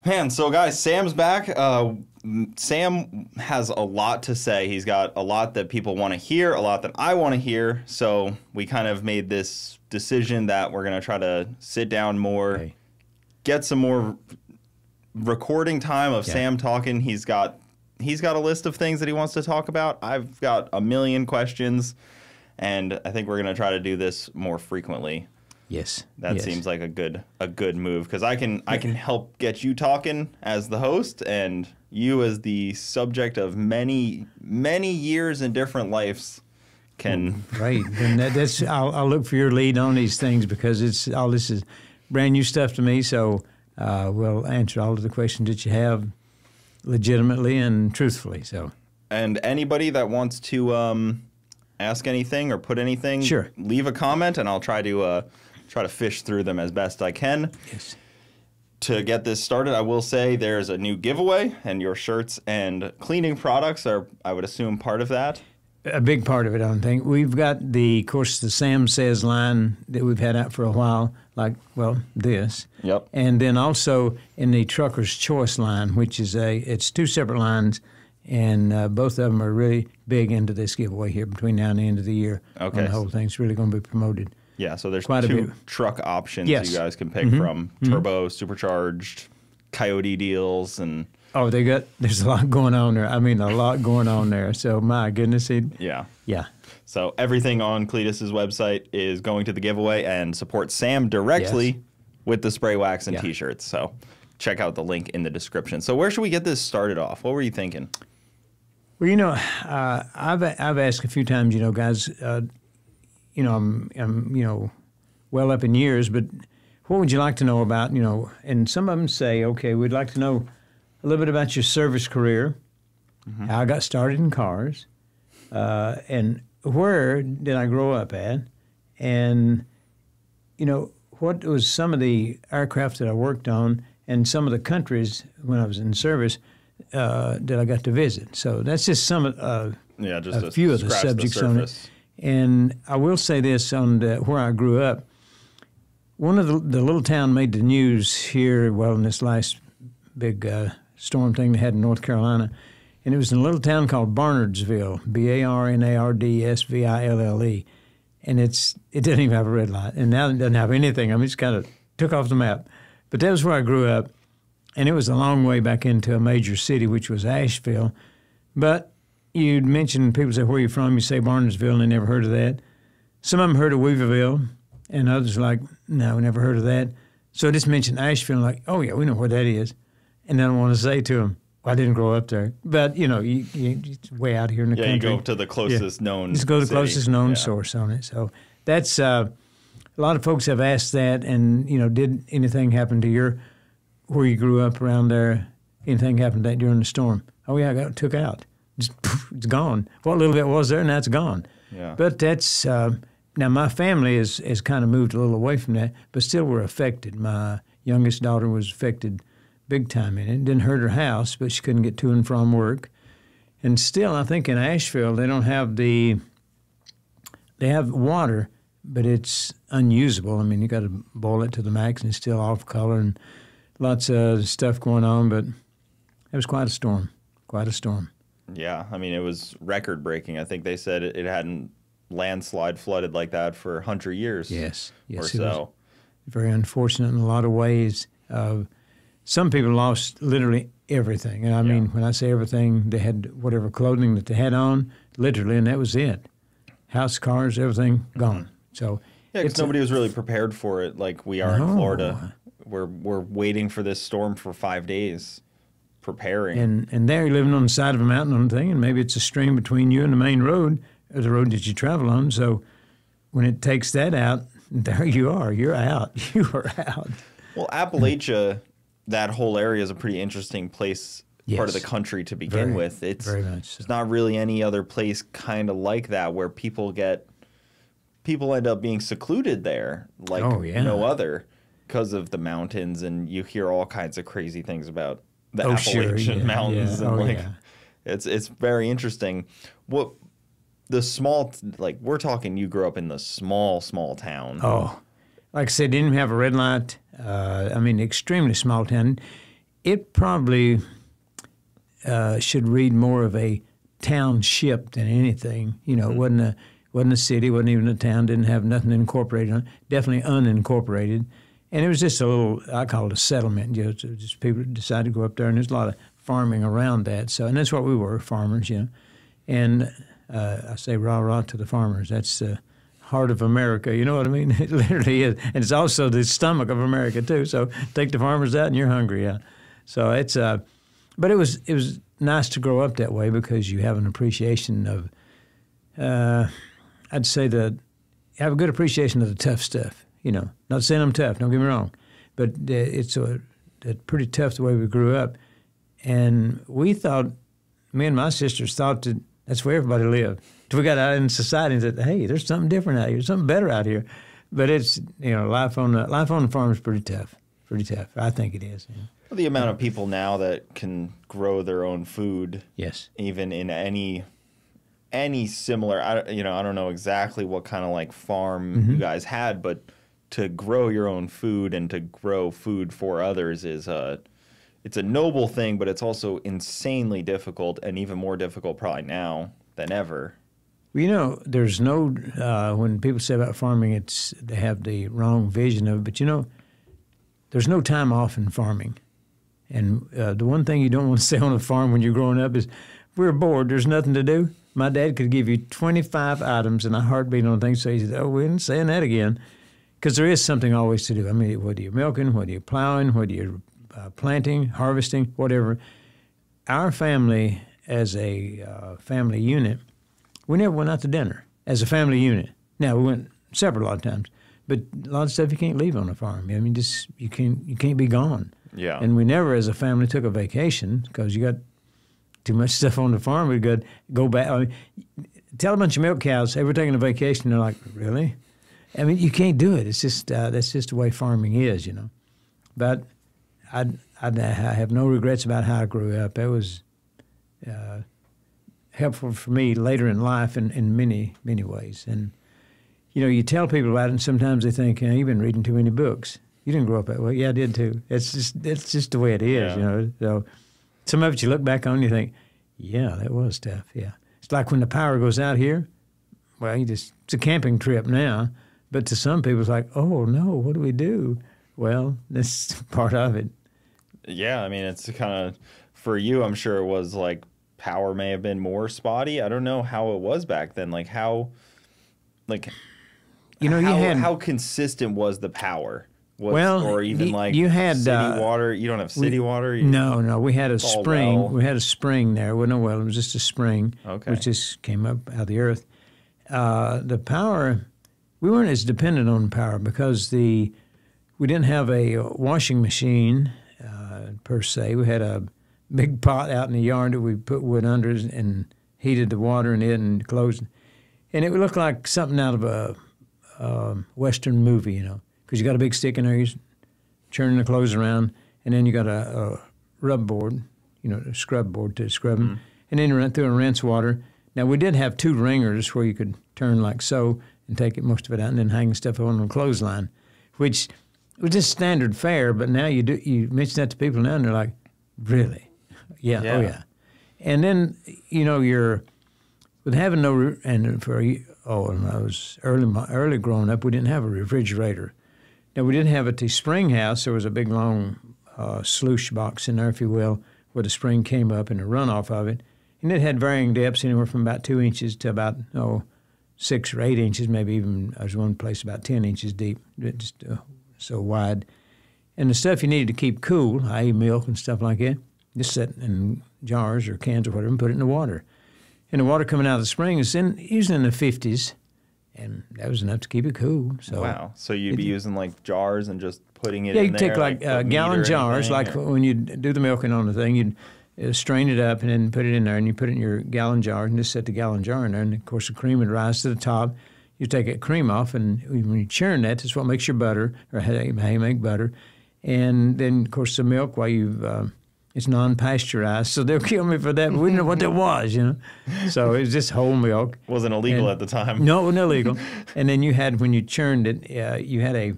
Man, so guys, Sam's back. Sam has a lot to say. He's got a lot that people want to hear, a lot that I want to hear. So we kind of made this decision that we're going to try to sit down more, get some more recording time of Sam talking. He's got a list of things that he wants to talk about. I've got a million questions, and I think we're going to try to do this more frequently. Yes. That seems like a good move, because I can help get you talking as the host, and you as the subject of many years and different lives can right. And that's I'll look for your lead on these things, because this is brand new stuff to me. So we'll answer all of the questions that you have legitimately and truthfully. So, and anybody that wants to ask anything or put anything, sure, leave a comment, and I'll try to fish through them as best I can. Yes. To get this started, I will say there's a new giveaway, and your shirts and cleaning products are, I would assume, part of that. A big part of it, I don't think. We've got of course, the Sam Says line that we've had out for a while, this. Yep. And then also in the Trucker's Choice line, which is it's two separate lines, and both of them are really big into this giveaway here between now and the end of the year. Okay. And the whole thing's really going to be promoted. Yeah, so there's quite two truck options you guys can pick from: turbo, supercharged, Coyote deals, and there's a lot going on there. I mean, a lot going on there. So my goodness, yeah. So everything on Cletus's website is going to the giveaway, and support Sam directly with the spray wax and T-shirts. So check out the link in the description. So where should we get this started off? What were you thinking? Well, I've asked a few times, guys. I'm well up in years, but what would you like to know about, and some of them say, okay, we'd like to know a little bit about your service career, how I got started in cars, and where did I grow up at, and, what was some of the aircraft that I worked on and some of the countries when I was in service that I got to visit. So that's just some of a few of the subjects on it. And I will say this on where I grew up. One of the little town made the news here, in this last big storm thing they had in North Carolina, and it was in a little town called Barnardsville, Barnardsville, and it didn't even have a red light, and now it doesn't have anything. I mean, it's kind of took off the map. But that was where I grew up, and it was a long way back into a major city, which was Asheville. But you'd mention, people say, where are you from? You say Barnardsville, and they never heard of that. Some of them heard of Weaverville, and others like, no, we never heard of that. So I just mentioned Asheville, like, oh, yeah, we know where that is. And then I want to say to them, well, I didn't grow up there. But, it's way out here in the country. Yeah, you go to the closest known Just go to the city. closest known source on it. So that's, a lot of folks have asked that, and, did anything happen to where you grew up around there? Anything happened to that during the storm? Oh, yeah, I got took out. It's gone. What little bit was there, and that's gone. Yeah. But that's now my family has kind of moved a little away from that, but still we're affected. My youngest daughter was affected big time in it. Didn't hurt her house, but she couldn't get to and from work. And still, I think in Asheville they don't have they have water, but it's unusable. I mean, you got to boil it to the max, and it's still off color and lots of stuff going on. But it was quite a storm. Quite a storm. Yeah, I mean, it was record-breaking. I think they said it hadn't landslide flooded like that for 100 years. Yes, or so. Very unfortunate in a lot of ways. Some people lost literally everything. And I mean, when I say everything, they had whatever clothing that they had on, literally, and that was it. House, cars, everything gone. So because nobody was really prepared for it like we are in Florida. We're waiting for this storm for 5 days. Preparing. And there you're living on the side of a mountain on the thing, and maybe it's a stream between you and the main road, or the road that you travel on. So when it takes that out, there you are. You're out. You are out. Well, Appalachia, that whole area is a pretty interesting place, part of the country to begin with. It's very much so. It's not really any other place kind of like that where people end up being secluded there like no other because of the mountains, and you hear all kinds of crazy things about the Appalachian Mountains, and it's very interesting. What the small, we're talking, you grew up in the small town. Oh, like I said, didn't even have a red light. I mean, extremely small town. it probably should read more of a township than anything. You know, it wasn't a city, wasn't even a town, didn't have nothing incorporated on it, definitely unincorporated. And it was just a little, I call it a settlement. You know, just people decided to go up there, and there's a lot of farming around that. So, and that's what we were, farmers, you know. And I say rah-rah to the farmers. That's the heart of America, you know what I mean? It literally is. And it's also the stomach of America, too. So take the farmers out and you're hungry, yeah. So it's, but it was nice to grow up that way because you have an appreciation of, I'd say you have a good appreciation of the tough stuff, you know. Not saying I'm tough, don't get me wrong, but it's pretty tough the way we grew up. And we thought, me and my sisters thought that that's where everybody lived. We got out in society and said, hey, there's something different out here, something better out here. But it's, you know, life on the farm is pretty tough, I think it is. Yeah. Well, the amount of people now that can grow their own food, yes, even in any similar, I don't know exactly what kind of like farm you guys had, but to grow your own food and to grow food for others it's a noble thing, but it's also insanely difficult, and even more difficult probably now than ever. Well, you know, there's no, when people say about farming, they have the wrong vision of it, but you know, there's no time off in farming. And the one thing you don't want to say on a farm when you're growing up is, we're bored, there's nothing to do. My dad could give you 25 items and a heartbeat on things, so he said, oh, we ain't saying that again. Because there is something always to do. I mean, whether you're milking, whether you're plowing, whether you're planting, harvesting, whatever. Our family, as a family unit, we never went out to dinner as a family unit. Now, we went separate a lot of times, but a lot of stuff you can't leave on a farm. I mean, just you can't be gone. Yeah. And we never, as a family, took a vacation because you got too much stuff on the farm. We could go back. I mean, tell a bunch of milk cows, hey, we're taking a vacation. They're like, really? I mean, you can't do it. It's just that's just the way farming is, you know. But I have no regrets about how I grew up. It was helpful for me later in life in many, many ways. And, you know, you tell people about it, and sometimes they think, you've been reading too many books. You didn't grow up that way. Yeah, I did too. It's just the way it is, you know. So some of it you look back on and you think, yeah, that was tough, yeah. It's like when the power goes out here, well, it's a camping trip now. But to some people, it's like, oh, no, what do we do? Well, that's part of it. Yeah, I mean, it's kind of, for you, I'm sure it was like power may have been more spotty. I don't know how it was back then. Like how consistent was the power? Or even you had city water. You don't have city water? No, we had a spring. Well. We had a spring there. Well, no well, it was just a spring, which just came up out of the earth. The power, we weren't as dependent on power because we didn't have a washing machine per se. We had a big pot out in the yard that we put wood under and heated the water in it and closed. And it would look like something out of a Western movie, you know, because you got a big stick in there, you're churning the clothes around, and then you got a rub board, you know, a scrub board to scrub them, and then you run through and rinse water. Now, we did have 2 wringers where you could turn like so and take most of it out and then hang stuff on the clothesline, which was just standard fare, but now you mention that to people now and they're like, really? Yeah. Oh, yeah. And then, you know, with having when I was early growing up, we didn't have a refrigerator. Now, we didn't have at the spring house. There was a big, long sluice box in there, if you will, where the spring came up and the runoff of it. And it had varying depths, anywhere from about 2 inches to about, 6 or 8 inches, maybe even, there was one place about 10 inches deep, just so wide. And the stuff you needed to keep cool, i.e. milk and stuff like that, just set in jars or cans or whatever and put it in the water. And the water coming out of the spring is usually in the 50s, and that was enough to keep it cool. So wow. So you'd be using like jars and just putting it in there? Yeah, you take like gallon jars, like when you do the milking on the thing, you'd strain it up and then put it in there, and you put it in your gallon jar and just set the gallon jar in there. And, of course, the cream would rise to the top. You take that cream off, and when you churn that's what makes your butter, or how you make butter. And then, of course, the milk, it's non-pasteurized, so they'll kill me for that, but we didn't know what that was, you know. So it was just whole milk. Wasn't illegal at the time. No, it wasn't illegal. And then when you churned it, you had a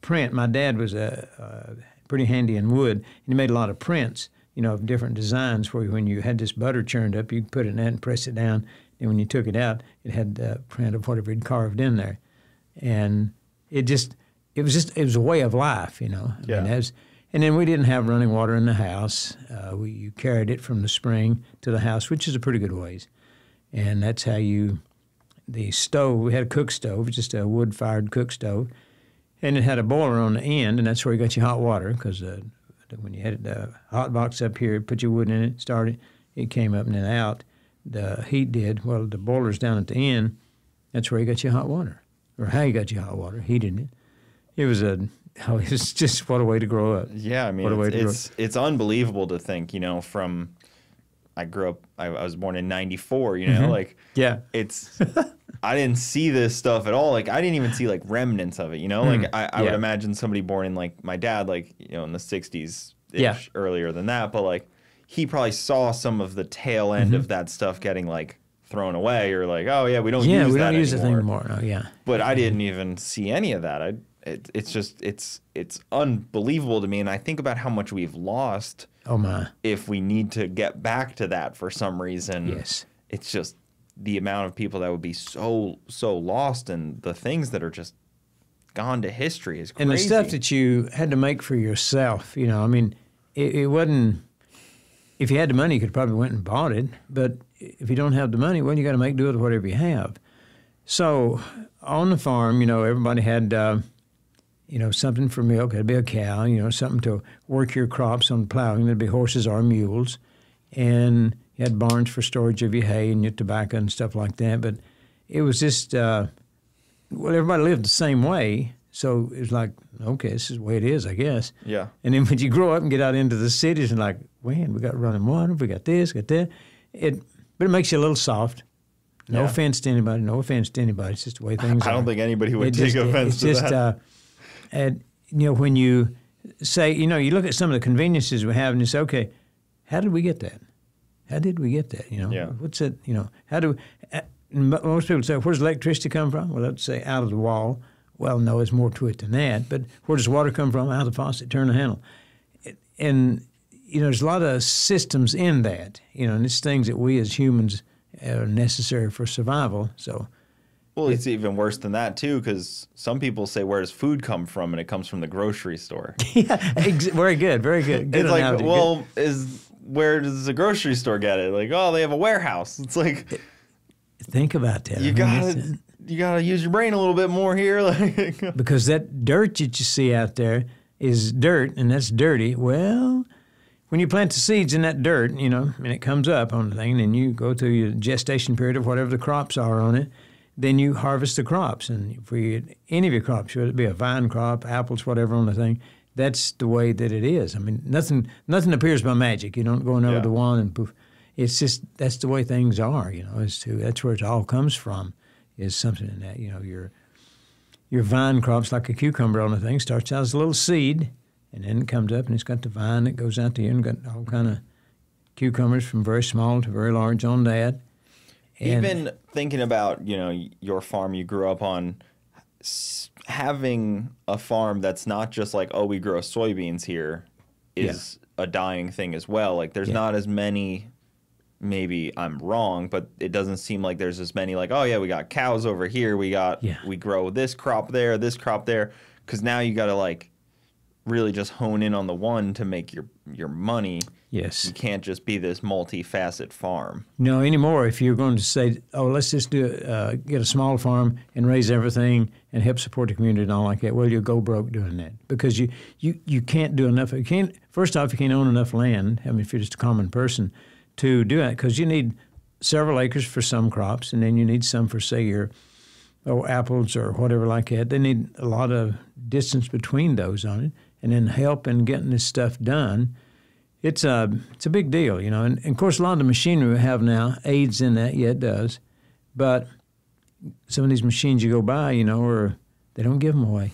print. My dad was pretty handy in wood. And he made a lot of prints, of different designs where when you had this butter churned up, you could put it in that and press it down. And when you took it out, it had the print of whatever he'd carved in there. And it was a way of life, Yeah. And then we didn't have running water in the house. You carried it from the spring to the house, which is a pretty good ways. And that's how the stove, we had a cook stove, just a wood-fired cook stove, and it had a boiler on the end, and that's where you got your hot water, because when you had the hot box up here, put your wood in it, started, it came up and then out. The heat did. Well, the boiler's down at the end. That's where you got your hot water, or how you got your hot water, heated it. It was just what a way to grow up. Yeah, I mean, it's unbelievable to think, from I grew up, I was born in 94, like, yeah, I didn't see this stuff at all. Like, I didn't even see like remnants of it, like I would imagine somebody born in like my dad, like, in the 60s -ish, earlier than that. But like, he probably saw some of the tail end of that stuff getting like thrown away, or like, oh yeah, we don't use the thing anymore. No, yeah. But I didn't even see any of that. It's unbelievable to me. And I think about how much we've lost. Oh my. If we need to get back to that for some reason. Yes. It's just the amount of people that would be so lost, and the things that are just gone to history is crazy. And the stuff that you had to make for yourself, I mean, it wasn't, if you had the money, you could probably went and bought it. But if you don't have the money, well, you got to make do with whatever you have. So on the farm, everybody had, something for milk. There'd be a cow, something to work your crops on plowing. There'd be horses or mules. And you had barns for storage of your hay and your tobacco and stuff like that. But it was just, everybody lived the same way. So it was like, okay, this is the way it is, I guess. Yeah. And then when you grow up and get out into the cities and like, man, we got running water, we got this, got that. But it makes you a little soft. No offense to anybody. No offense to anybody. It's just the way things are. I don't think anybody would take offense to that. And, when you say, you look at some of the conveniences we have and you say, okay, how did we get that? How did we get that? What's it, how do, most people say, where does electricity come from? Well, let's say out of the wall. Well, no, there's more to it than that. But where does water come from? Out of the faucet, turn the handle. And, there's a lot of systems in that, and it's things that we as humans are necessary for survival. So, well, it's even worse than that, too, because some people say, where does food come from? And it comes from the grocery store. Yeah, very good, very good. Good it's analogy. Like, well, where does the grocery store get it? Like, oh, they have a warehouse. It's like, think about that. You gotta use your brain a little bit more here, like because that dirt that you see out there is dirt, and that's dirty. Well, when you plant the seeds in that dirt, and it comes up on the thing, and you go through your gestation period of whatever the crops are on it, then you harvest the crops. And for any of your crops, whether it be a vine crop, apples, whatever on the thing, that's the way that it is. I mean, nothing appears by magic. You don't go over the wand and poof. It's just that's the way things are. That's where it all comes from. Is something in that. Your vine crops, like a cucumber on the thing, starts out as a little seed, and then it comes up and it's got the vine that goes out there and got all kind of cucumbers from very small to very large on that. And even thinking about, your farm you grew up on, having a farm that's not just like, oh, we grow soybeans here is a dying thing as well. Like there's not as many, maybe I'm wrong, but it doesn't seem like there's as many like, oh yeah, we got cows over here. We grow this crop there. Because now you got to like really just hone in on the one to make your money. Yes. You can't just be this multifaceted farm. No, anymore. If you're going to say, oh, let's just get a small farm and raise everything and help support the community and all like that, well, you'll go broke doing that because you can't do enough. First off, you can't own enough land, I mean, if you're just a common person, to do that because you need several acres for some crops and then you need some for, say, your apples or whatever like that. They need a lot of distance between those on it and then help in getting this stuff done. It's a big deal, and of course a lot of the machinery we have now aids in that. Yeah, it does, but some of these machines you go by, they don't give them away.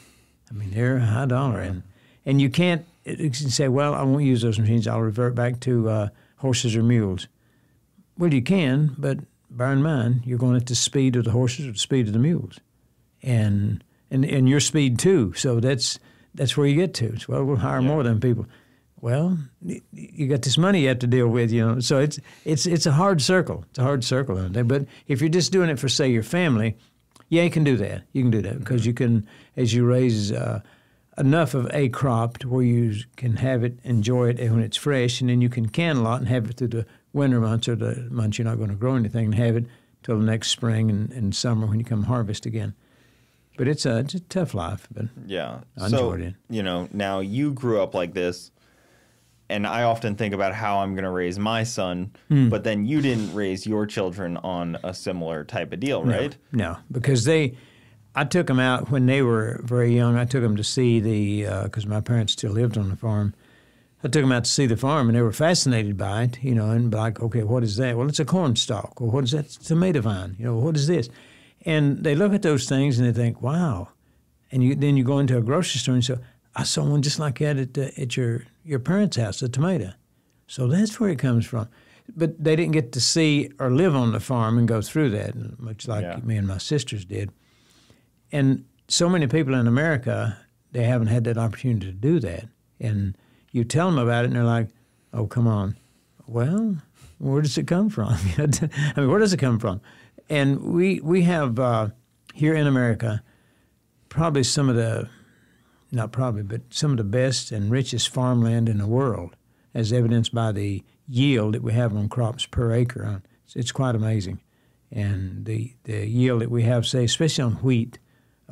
I mean, they're a high dollar, and you can't say, well, I won't use those machines. I'll revert back to horses or mules. Well, you can, but bear in mind you're going at the speed of the horses or the speed of the mules, and your speed too. So that's that's where you get to. It's, well, we'll hire more of them people. Well, you got this money you have to deal with, you know. So it's a hard circle. It's a hard circle out there. But if you're just doing it for, say, your family, yeah, you can do that. You can do that because you can, as you raise enough of a crop to where you can have it, enjoy it when it's fresh, and then you can a lot and have it through the winter months or the months you're not going to grow anything, and have it till the next spring and summer when you come harvest again. But it's a tough life. But yeah, I enjoyed it. You know, now you grew up like this. And I often think about how I'm going to raise my son, but then you didn't raise your children on a similar type of deal, right? No, because I took them out when they were very young. I took them to see because my parents still lived on the farm. I took them out to see the farm, and they were fascinated by it, you know, and like, okay, what is that? Well, it's a corn stalk. Or what is that? It's a tomato vine. You know, what is this? And they look at those things and they think, wow. And then you go into a grocery store and say, I saw one just like that at your parents' house, a tomato. So that's where it comes from. But they didn't get to see or live on the farm and go through that, much like me and my sisters did. And so many people in America, they haven't had that opportunity to do that. And you tell them about it, and they're like, oh, come on. Well, where does it come from? I mean, where does it come from? And we have here in America probably some of the best and richest farmland in the world, as evidenced by the yield that we have on crops per acre. It's quite amazing. And the yield that we have, say, especially on wheat,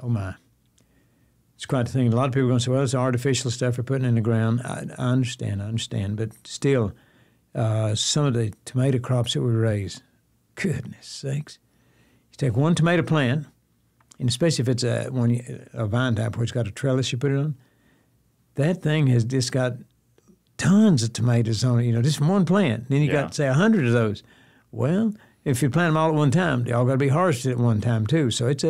oh my, it's quite a thing. A lot of people are going to say, well, it's artificial stuff we're putting in the ground. I understand. But still, some of the tomato crops that we raise, goodness sakes. You take one tomato plant, and especially if it's a vine type where it's got a trellis you put it on, that thing has just got tons of tomatoes on it, you know, just from one plant. Then you got, say, 100 of those. Well, if you plant them all at one time, they all got to be harvested at one time, too. So it's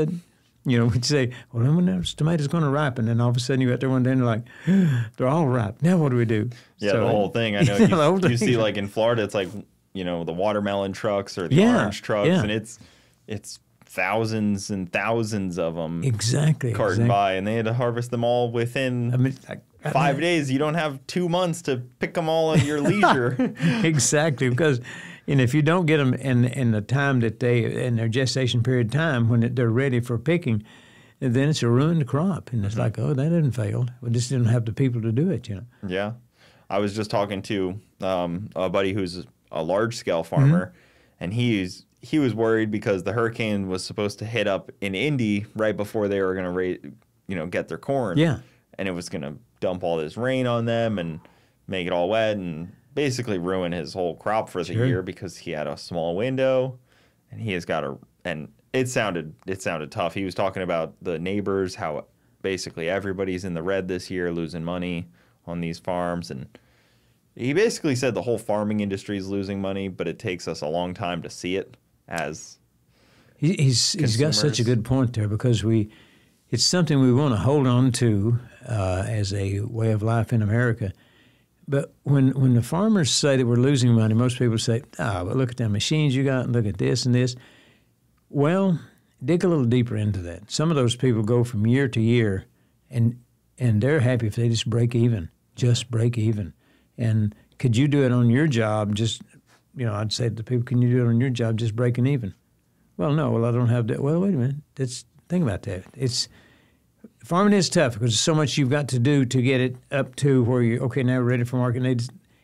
we'd say, well, when those tomatoes going to ripen? And all of a sudden you got there one day and they're like, they're all ripe. Now what do we do? Yeah, so, the whole thing. I know you see, like, in Florida, it's like, you know, the watermelon trucks or the orange trucks, and it's thousands and thousands of them carting by, and they had to harvest them all within 5 days. You don't have 2 months to pick them all at your leisure. Exactly, because if you don't get them in the time that in their gestation period time when they're ready for picking, then it's a ruined crop, and it's like, oh, that didn't fail. We just didn't have the people to do it, you know. Yeah, I was just talking to a buddy who's a large scale farmer, and he was worried because the hurricane was supposed to hit up in Indy right before they were going to, get their corn. Yeah. And it was going to dump all this rain on them and make it all wet and basically ruin his whole crop for the year because he had a small window, and he has got and it sounded tough. He was talking about the neighbors, how basically everybody's in the red this year, losing money on these farms, and he basically said the whole farming industry is losing money, but it takes us a long time to see it as he's got such a good point there, because it's something we want to hold on to as a way of life in America. But when the farmers say that we're losing money, most people say, but look at the machines you got and look at this and this. Well, dig a little deeper into that. Some of those people go from year to year, and they're happy if they just break even. And could you do it on your job? Just, I'd say to people, can you do it on your job just breaking even? Well, no. Well, I don't have that. Well, wait a minute. Think about that. Farming is tough because there's so much you've got to do to get it up to where you're, okay, now we're ready for market.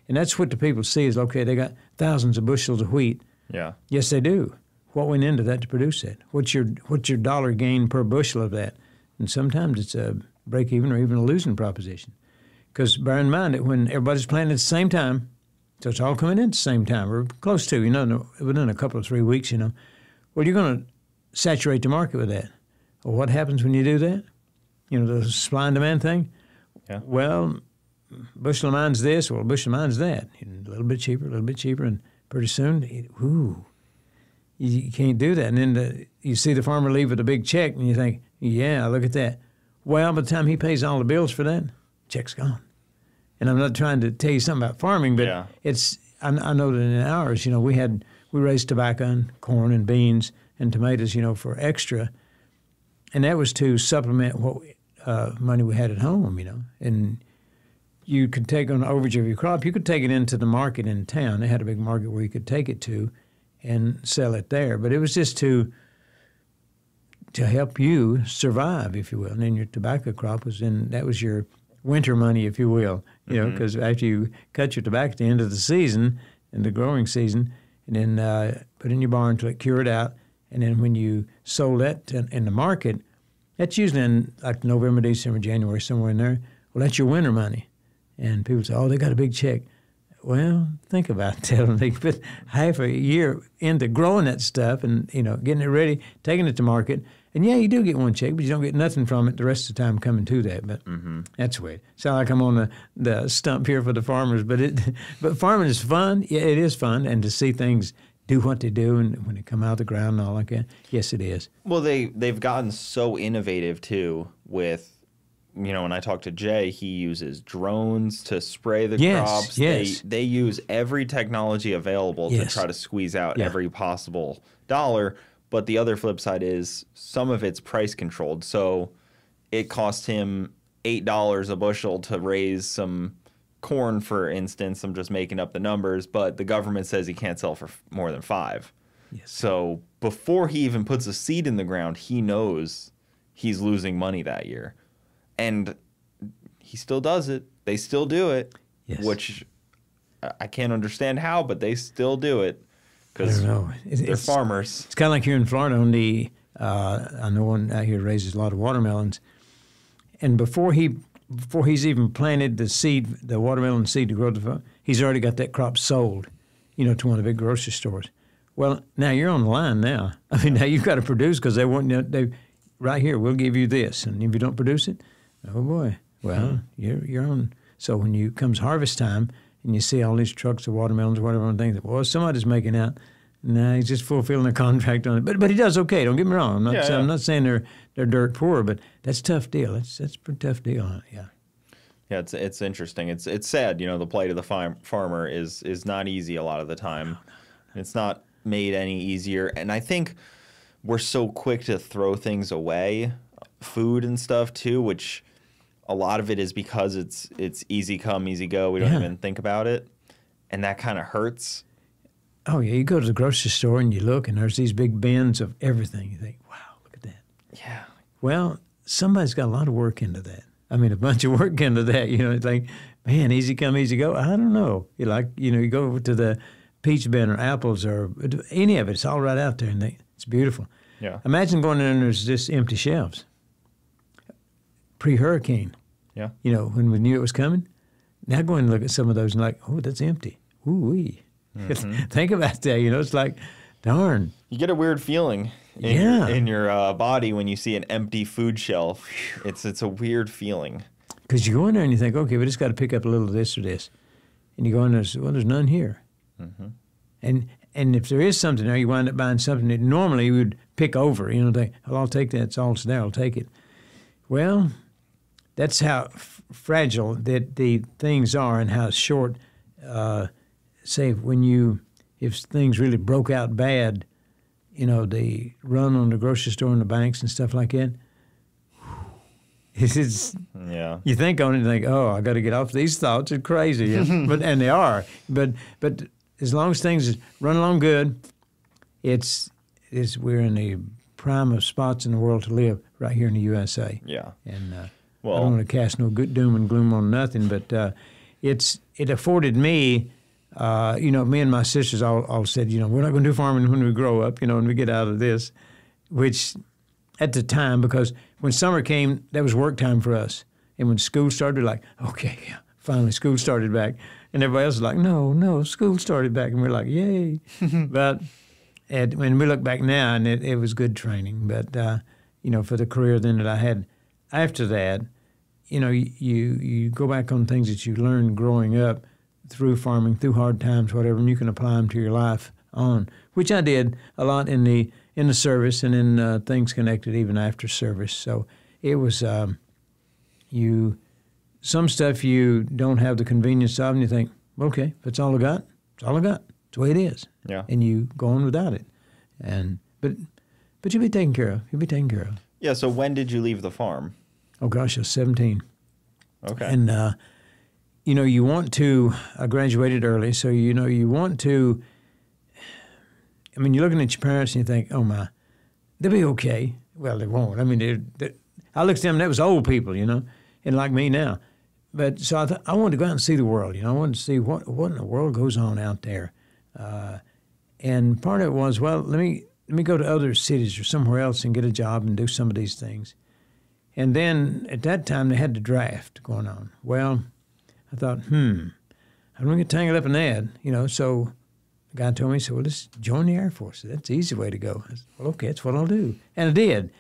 And that's what the people see is, okay, they got thousands of bushels of wheat. Yeah. Yes, they do. What went into that to produce that? What's your dollar gain per bushel of that? And sometimes it's a break even or even a losing proposition. Because bear in mind that when everybody's planting at the same time, so it's all coming in at the same time, or close to, within a couple of 3 weeks, well, you're going to saturate the market with that. Well, what happens when you do that? The supply and demand thing? Yeah. Well, bushel of mine's this, or bushel of mine's that. A little bit cheaper, and pretty soon, you can't do that. And then you see the farmer leave with a big check, and you think, yeah, look at that. Well, by the time he pays all the bills for that, check's gone. And I'm not trying to tell you something about farming, but I know that in ours, we raised tobacco and corn and beans and tomatoes, for extra. And that was to supplement money we had at home, and you could take on overage of your crop. You could take it into the market in town. They had a big market where you could take it to and sell it there. But it was just to help you survive, if you will. And then your tobacco crop that was your winter money, if you will, because after you cut your tobacco at the end of the season, in the growing season, and then put it in your barn until it cured out. And then when you sold that in the market, that's usually in like November, December, January, somewhere in there. Well, that's your winter money. And people say, oh, they got a big check. Well, think about that. They put half a year into growing that stuff and, getting it ready, taking it to market. And, yeah, you do get one check, but you don't get nothing from it the rest of the time coming to that. But that's weird. Sound like I'm on the stump here for the farmers. But farming is fun. Yeah, it is fun. And to see things do what they do and when they come out of the ground and all like that, yes, it is. Well, they've gotten so innovative, too, with – when I talk to Jay, he uses drones to spray the crops. Yes. They use every technology available to try to squeeze out every possible dollar. But the other flip side is some of it's price controlled. So it cost him $8 a bushel to raise some corn, for instance. I'm just making up the numbers, but the government says he can't sell for more than $5. Yes. So before he even puts a seed in the ground, he knows he's losing money that year. And he still does it. They still do it, which I can't understand how, but they still do it because they're farmers. It's kind of like here in Florida on I know one out here raises a lot of watermelons. And before he's even planted the watermelon seed to grow he's already got that crop sold, to one of the big grocery stores. Well, now you're on the line now. I mean, now you've got to produce because they want right here, we'll give you this. And if you don't produce it, oh boy, well, you're on. So when comes harvest time and you see all these trucks of watermelons or whatever, and think, well, somebody's making out. No, he's just fulfilling a contract on it. But he does okay. Don't get me wrong. I'm not saying they're dirt poor, but that's a tough deal. That's a pretty tough deal. Yeah. Yeah, it's interesting. It's sad. The plight of the farmer is not easy a lot of the time. No. It's not made any easier, and I think we're so quick to throw things away, food and stuff too, which a lot of it is because it's easy come, easy go. We don't even think about it, and that kind of hurts. Oh, yeah. You go to the grocery store and you look, and there's these big bins of everything. You think, wow, look at that. Yeah. Well, somebody's got a lot of work into that. I mean, a bunch of work into that. It's like, man, easy come, easy go. I don't know. You go over to the peach bin or apples or any of it. It's all right out there, and it's beautiful. Yeah. Imagine going in and there's just empty shelves. Pre-hurricane. Yeah. When we knew it was coming. Now go and look at some of those and like, oh, that's empty. Ooh-wee. Think about that. It's like, darn. You get a weird feeling in your body when you see an empty food shelf. It's a weird feeling. Because you go in there and you think, okay, we just got to pick up a little of this or this. And you go in there and say, well, there's none here. Mm-hmm. And if there is something there, you wind up buying something that normally you would pick over. Think, well, I'll take that. It's all there. I'll take it. Well, that's how fragile that the things are and how short, say, if things really broke out bad, they run on the grocery store and the banks and stuff like that. You think on it and think, oh, I got to get off these thoughts. It's crazy. And they are. But as long as things run along good, we're in the prime of spots in the world to live right here in the USA. Yeah. And I don't want to cast no good doom and gloom on nothing, but it afforded me, me and my sisters all said, we're not going to do farming when we grow up, when we get out of this, which at the time, because when summer came, that was work time for us. And when school started, like, okay, yeah, finally school started back. And everybody else was like, no, school started back. And we're like, yay. But when we look back now, and it was good training. But, for the career then that I had after that, you go back on things that you learned growing up through farming, through hard times, whatever, and you can apply them to your life on, which I did a lot in the service and in things connected even after service. So it was some stuff you don't have the convenience of, and you think, okay, if that's all I got, it's all I got. It's the way it is. Yeah. And you go on without it. But you'll be taken care of. You'll be taken care of. Yeah, so when did you leave the farm? Oh gosh, I was 17. Okay. And you know, you want to. I graduated early, so you know you want to. I mean, you're looking at your parents and you think, "Oh my, they'll be okay." Well, they won't. I mean, I looked at them; that was old people, you know, and like me now. But so I wanted to go out and see the world. You know, I wanted to see what in the world goes on out there. And part of it was, well, let me go to other cities or somewhere else and get a job and do some of these things. And then at that time they had the draft going on. Well, I thought, I don't want to get tangled up in that, you know. So the guy told me, he said, well, let's join the Air Force. That's the easy way to go. I said, well, okay, that's what I'll do. And I did.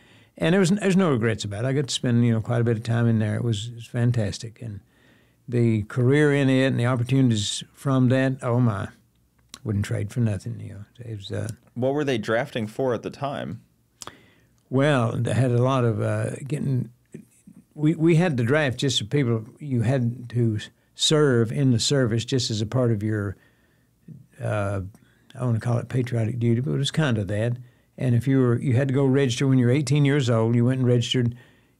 And there's no regrets about it. I got to spend, you know, quite a bit of time in there. It was fantastic. And the career in it and the opportunities from that, oh my, wouldn't trade for nothing, you know. It was, what were they drafting for at the time? well, they had a lot of we had the draft just for people you had to serve in the service just as a part of your, I want to call it patriotic duty, but it was kind of that. And if you had to go register when you were 18 years old, you went and registered,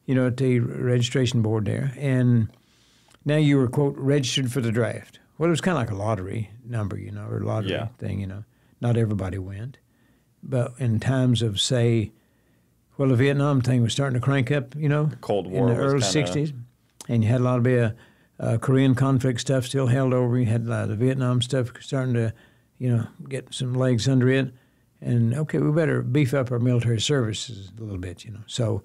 you know, at the registration board there. And now you were, quote, registered for the draft. Well, it was kind of like a lottery number, you know, or a lottery thing, you know. Not everybody went. But in times of, say, well, the Vietnam thing was starting to crank up, you know, Cold War in the early 60s. And you had a lot of bit of Korean conflict stuff still held over. You had the Vietnam stuff starting to, you know, get some legs under it. And, okay, we better beef up our military services a little bit, you know. So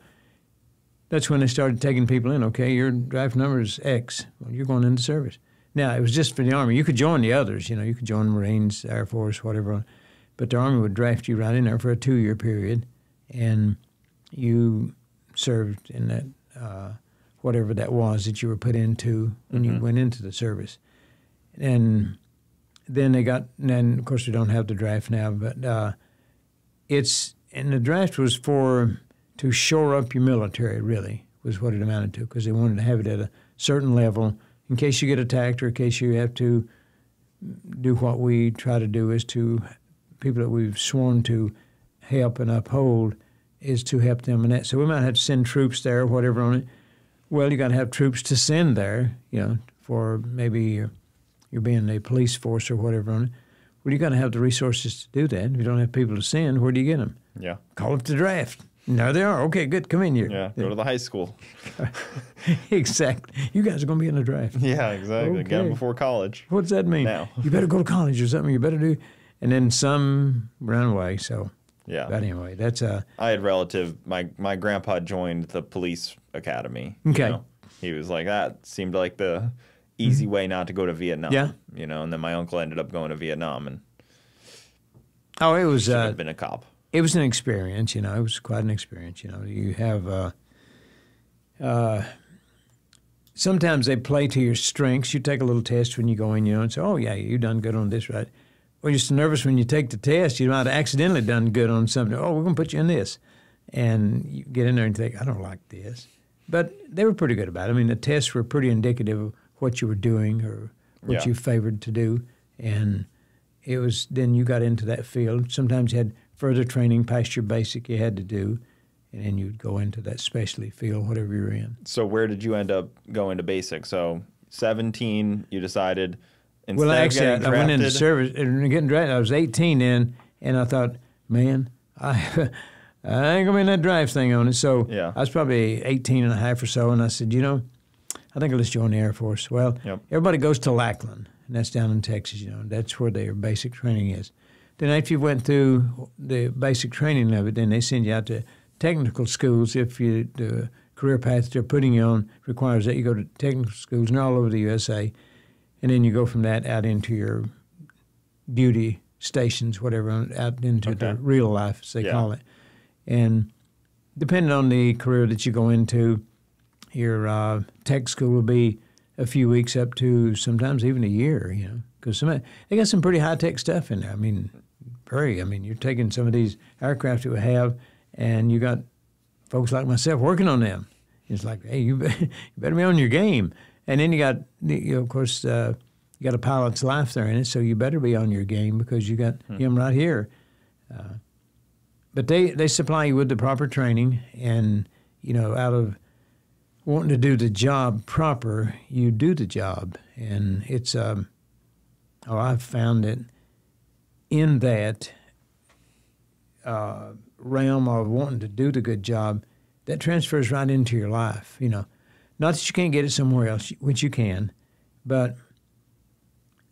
that's when they started taking people in. Okay, your draft number is X. Well, you're going into service. Now, it was just for the Army. You could join the others, you know. You could join the Marines, Air Force, whatever. But the Army would draft you right in there for a 2-year period. And you served in that, whatever that was that you were put into when you went into the service. And then then of course we don't have the draft now, but and the draft was to shore up your military, really, was what it amounted to, because they wanted to have it at a certain level in case you get attacked or in case you have to do what we try to do is to people that we've sworn to help and uphold is to help them in that. So we might have to send troops there or whatever on it. Well, you got to have troops to send there, you know, for maybe you're being a police force or whatever on it. Well, you got to have the resources to do that. If you don't have people to send, where do you get them? Yeah. Call up the draft. There they are. Okay, good. Come in here. Yeah, go to the high school. Exactly. You guys are going to be in the draft. Yeah, exactly. Okay. Get them before college. What's that mean? Now. You better go to college or something. You better do. And then some ran away. So, yeah. But anyway, that's I had my grandpa joined the police academy. Okay. You know? He was like, that seemed like the easy way not to go to Vietnam. Yeah. You know, and then my uncle ended up going to Vietnam and it was should have been a cop. It was an experience, you know. It was quite an experience, you know. You have sometimes they play to your strengths. You take a little test when you go in, you know, and say, oh, yeah, you done good on this, right? Or you're so nervous when you take the test, you might have accidentally done good on something. Oh, we're going to put you in this. And you get in there and think, I don't like this. But they were pretty good about it. I mean, the tests were pretty indicative of what you were doing or what you favored to do. And it was then you got into that field. Sometimes you had further training past your basic you had to do, and then you'd go into that specialty field, whatever you're in. So where did you end up going to basic? So 17, you decided instead well, actually, of getting drafted. I went into service and getting drafted. I was 18 then, and I thought, man, I ain't going to be in that draft thing on it. So I was probably 18 and a half or so, and I said, you know, I think I'll just join the Air Force. Well, everybody goes to Lackland, and that's down in Texas, you know. That's where their basic training is. Then after you went through the basic training of it, then they send you out to technical schools if the career path they're putting you on requires that you go to technical schools, and they're all over the USA. And then you go from that out into your duty stations, whatever, out into the real life, as they call it. And depending on the career that you go into, your tech school will be a few weeks up to sometimes even a year, you know, because they got some pretty high-tech stuff in there. I mean, you're taking some of these aircraft that we have, and you got folks like myself working on them. It's like, hey, you better be on your game. And then you got, of course, you got a pilot's life there in it, so you better be on your game because you got him right here. But they supply you with the proper training, and, you know, out of wanting to do the job proper, you do the job. And it's, I've found that in that realm of wanting to do the good job, that transfers right into your life, you know. Not that you can't get it somewhere else, which you can, but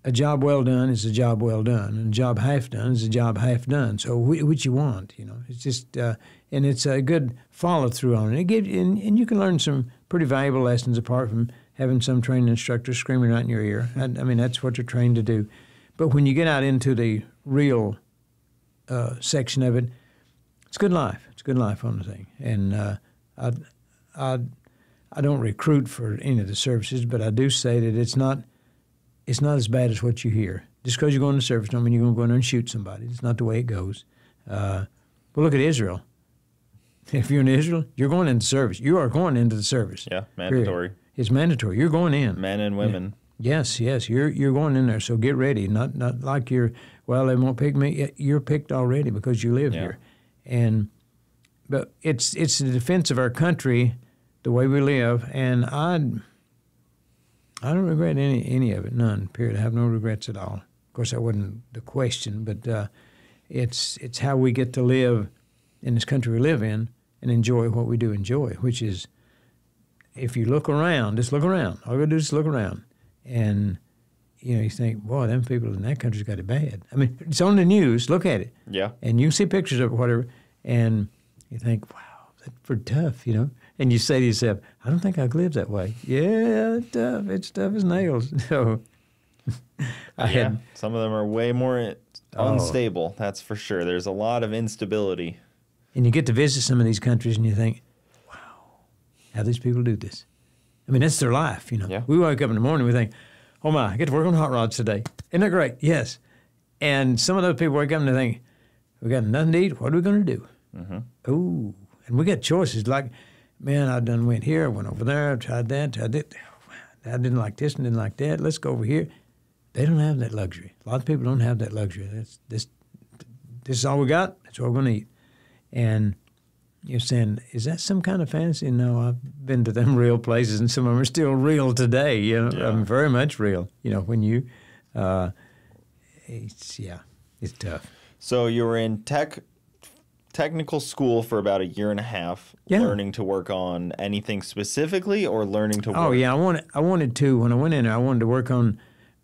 a job well done is a job well done, and a job half done is a job half done. So which you want, you know. It's just, and it's a good follow-through on it. It gives, and you can learn some pretty valuable lessons apart from having some training instructor screaming right in your ear. I mean, that's what you're trained to do. But when you get out into the real section of it, it's good life. It's good life on the thing. And I don't recruit for any of the services, but I do say that it's not as bad as what you hear. Just because you're going to service don't mean you're going to go in there and shoot somebody. It's not the way it goes. Well, look at Israel. If you're in Israel, you're going into service. You are going into the service. Yeah, mandatory. Period. It's mandatory. You're going in. Men and women. Yeah. Yes. You're going in there. So get ready. Not like you're. Well, they won't pick me. You're picked already because you live here, but it's the defense of our country, the way we live, and I don't regret any of it. None. Period. I have no regrets at all. Of course, that wasn't the question, but it's how we get to live in this country we live in and enjoy what we do enjoy, which is, if you look around, just look around. All you got to do is look around. And, you know, you think, boy, them people in that country's got it bad. I mean, it's on the news. Look at it. Yeah. And you can see pictures of it, whatever, and you think, wow, that's pretty tough, you know. And you say to yourself, I don't think I could live that way. Yeah, it's tough. It's tough as nails. So some of them are way more unstable, that's for sure. There's a lot of instability. And you get to visit some of these countries and you think, wow, how these people do this. I mean, that's their life, you know. Yeah. We wake up in the morning and we think, oh my, I get to work on hot rods today. Isn't that great? Yes. And some of those people wake up and they think, we got nothing to eat. What are we going to do? Mm-hmm. Ooh. And we got choices like, man, I done went here, I went over there, tried that, tried that. I didn't like this and didn't like that. Let's go over here. They don't have that luxury. A lot of people don't have that luxury. This is all we got. That's what we're going to eat. And you're saying, is that some kind of fantasy? No, I've been to them real places, and some of them are still real today. You know, I mean, very much real. You know, when you, it's tough. So you were in technical school for about a year and a half, learning to work on anything specifically, or learning to work? Oh yeah, I wanted to. When I went in there, I wanted to work on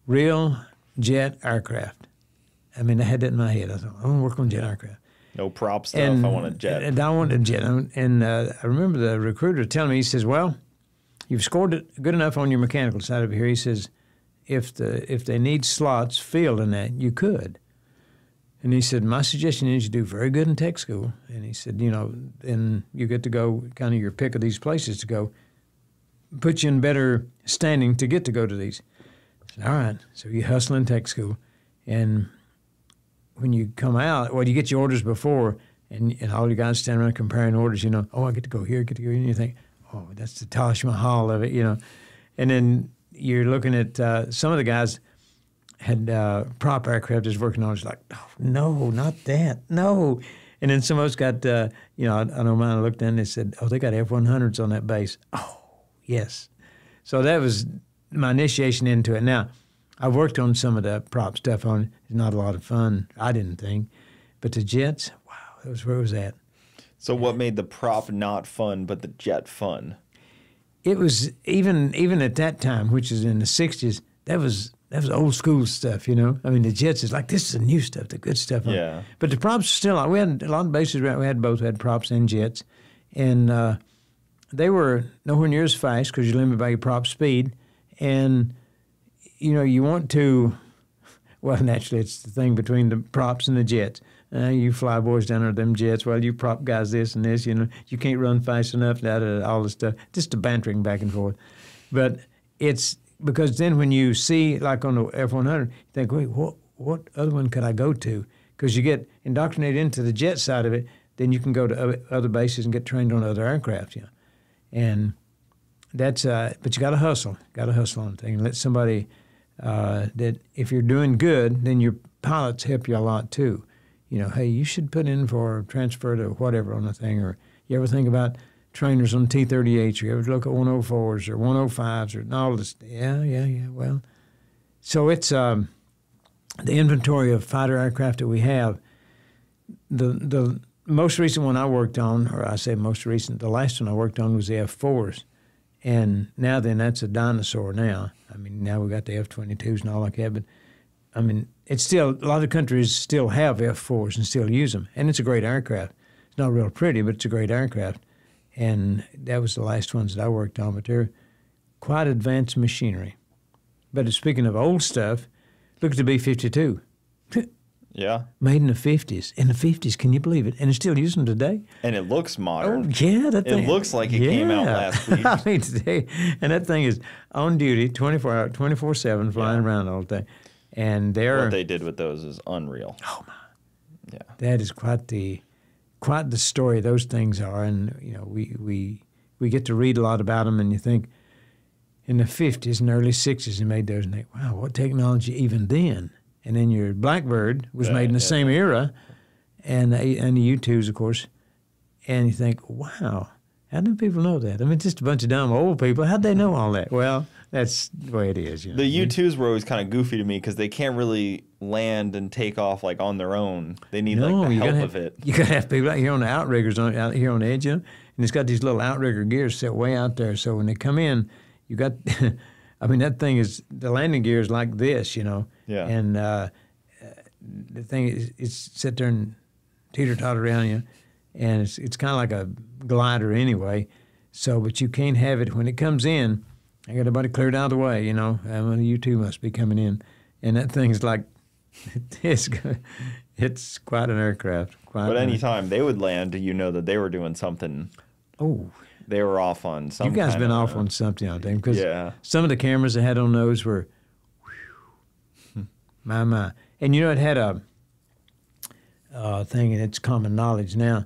real jet aircraft. I mean, I had that in my head. I thought, I want to work on jet aircraft. No prop stuff. I want a jet. And I wanted a jet. And I remember the recruiter telling me, he says, well, you've scored it good enough on your mechanical side over here. He says, if they need slots filled in that, you could. And he said, my suggestion is you do very good in tech school. And he said, you know, then you get to go kind of your pick of these places to go, put you in better standing to get to go to these. I said, all right. So you hustle in tech school. And when you come out, well, you get your orders before, and all you guys stand around comparing orders, you know, oh, I get to go here, get to go here. And you think, oh, that's the Taj Mahal of it, you know. And then you're looking at some of the guys had prop aircraft just working on. It's like, oh, no, not that, no. And then some of us got, you know, I know mine looked in and they said, oh, they got F-100s on that base. Oh, yes. So that was my initiation into it. Now, I worked on some of the prop stuff on it. It's not a lot of fun, I didn't think. But the jets, wow, that was where it was at. So what made the prop not fun, but the jet fun? It was, even at that time, which is in the 60s, that was old school stuff, you know. I mean, the jets is like, this is the new stuff, the good stuff. Yeah. But the props are still, we had a lot of bases, we had both, we had props and jets. And they were nowhere near as fast because you're limited by your prop speed. And you know, you want to, well, naturally, it's the thing between the props and the jets. You fly boys down there with them jets, well, you prop guys this and this, you know, you can't run fast enough, all this stuff, just the bantering back and forth. But it's, because then when you see, like on the F-100, you think, wait, what other one could I go to? Because you get indoctrinated into the jet side of it, then you can go to other bases and get trained on other aircraft, you know. And that's, but you got to hustle on the thing and let somebody, that if you're doing good, then your pilots help you a lot too. You know, hey, you should put in for transfer to whatever on the thing, or you ever think about trainers on T-38s, you ever look at 104s or 105s or all this. Yeah. Well, so it's the inventory of fighter aircraft that we have. The most recent one I worked on, or I say most recent, the last one I worked on was the F-4s. And now then, that's a dinosaur now. I mean, now we've got the F-22s and all like that. But, I mean, it's still, a lot of countries still have F-4s and still use them. And it's a great aircraft. It's not real pretty, but it's a great aircraft. And that was the last ones that I worked on. But they're quite advanced machinery. But speaking of old stuff, look at the B-52. Yeah. Made in the 50s. In the 50s, can you believe it? And it's still using today. And it looks modern. Oh, yeah. That thing, it looks like it came out last week. I mean, today, and that thing is on duty 24/7, flying around all day. And what they did with those is unreal. Oh, my. Yeah. That is quite the story those things are. And, you know, we get to read a lot about them, and you think in the 50s and early 60s they made those, and they, wow, what technology even then? And then your Blackbird was made in the same era, and the U-2s, of course. And you think, wow, how do people know that? I mean, just a bunch of dumb old people. How'd they know all that? Well, that's the way it is. You know? The U-2s were always kind of goofy to me because they can't really land and take off like on their own. They need the help of it. You got to have people out here on the outriggers, out here on the edge, you know? And it's got these little outrigger gears set way out there. So when they come in, you got, I mean, that thing is, the landing gear is like this, you know? Yeah. And the thing is, it's sit there and teeter-totter around you, and it's kind of like a glider anyway. So, but you can't have it when it comes in. I got everybody cleared out of the way, you know. And the U-2 must be coming in, and that thing's like, it's quite an aircraft. But anytime they would land, you know that they were doing something. Oh. They were off on something. You guys been off on something, I think, because yeah. some of the cameras they had on those were. My. And, you know, it had a thing, and it's common knowledge now.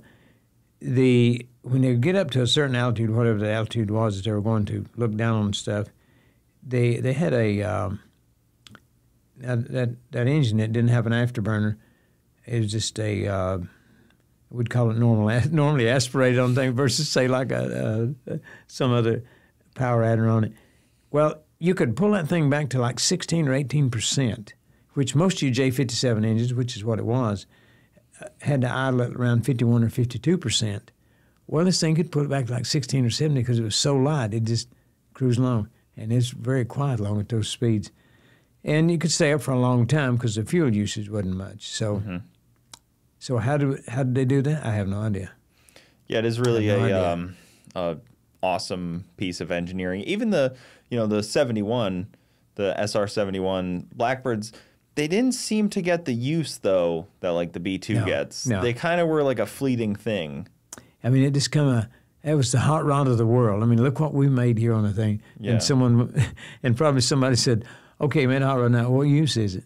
When they get up to a certain altitude, whatever the altitude was that they were going to look down on stuff, they had that engine that didn't have an afterburner. It was just we'd call it normally aspirated on thing versus, say, like some other power adder on it. Well, you could pull that thing back to like 16 or 18%. Which most of your J57 engines, which is what it was, had to idle at around 51 or 52%. Well, this thing could pull it back to like 16 or 17 because it was so light. It just cruised along. And it's very quiet along at those speeds. And you could stay up for a long time because the fuel usage wasn't much. So so how did they do that? I have no idea. Yeah, it is really a awesome piece of engineering. Even the 71, the SR-71 Blackbirds, they didn't seem to get the use, though, that, like, the B-2 gets. No. They kind of were like a fleeting thing. I mean, it just it was the hot rod of the world. I mean, look what we made here on the thing. Yeah. And probably somebody said, okay, man, hot rod, now what use is it?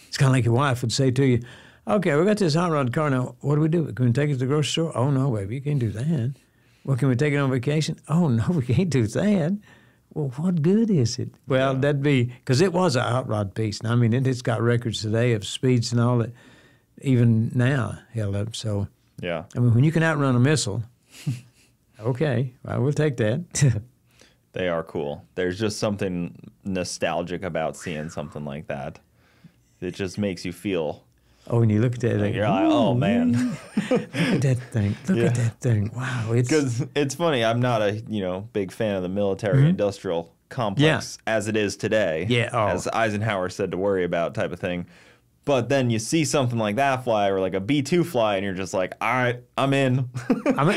It's kind of like your wife would say to you, okay, we got this hot rod car, now what do we do? Can we take it to the grocery store? Oh, no, baby, you can't do that. Well, can we take it on vacation? Oh, no, we can't do that. Well, what good is it? Well, that'd be, because it was a hot rod piece. And I mean, it's got records today of speeds and all that, even now held up. So, yeah. I mean, when you can outrun a missile, okay, well, we'll take that. They are cool. There's just something nostalgic about seeing something like that. It just makes you feel. Oh, when you look at that, like, you're like, oh, man. Look at that thing. Look at that thing. Wow. Because it's funny. I'm not a big fan of the military-industrial complex as it is today. Yeah. Oh. As Eisenhower said to worry about type of thing. But then you see something like that fly or like a B-2 fly, and you're just like, all right, I'm in. I'm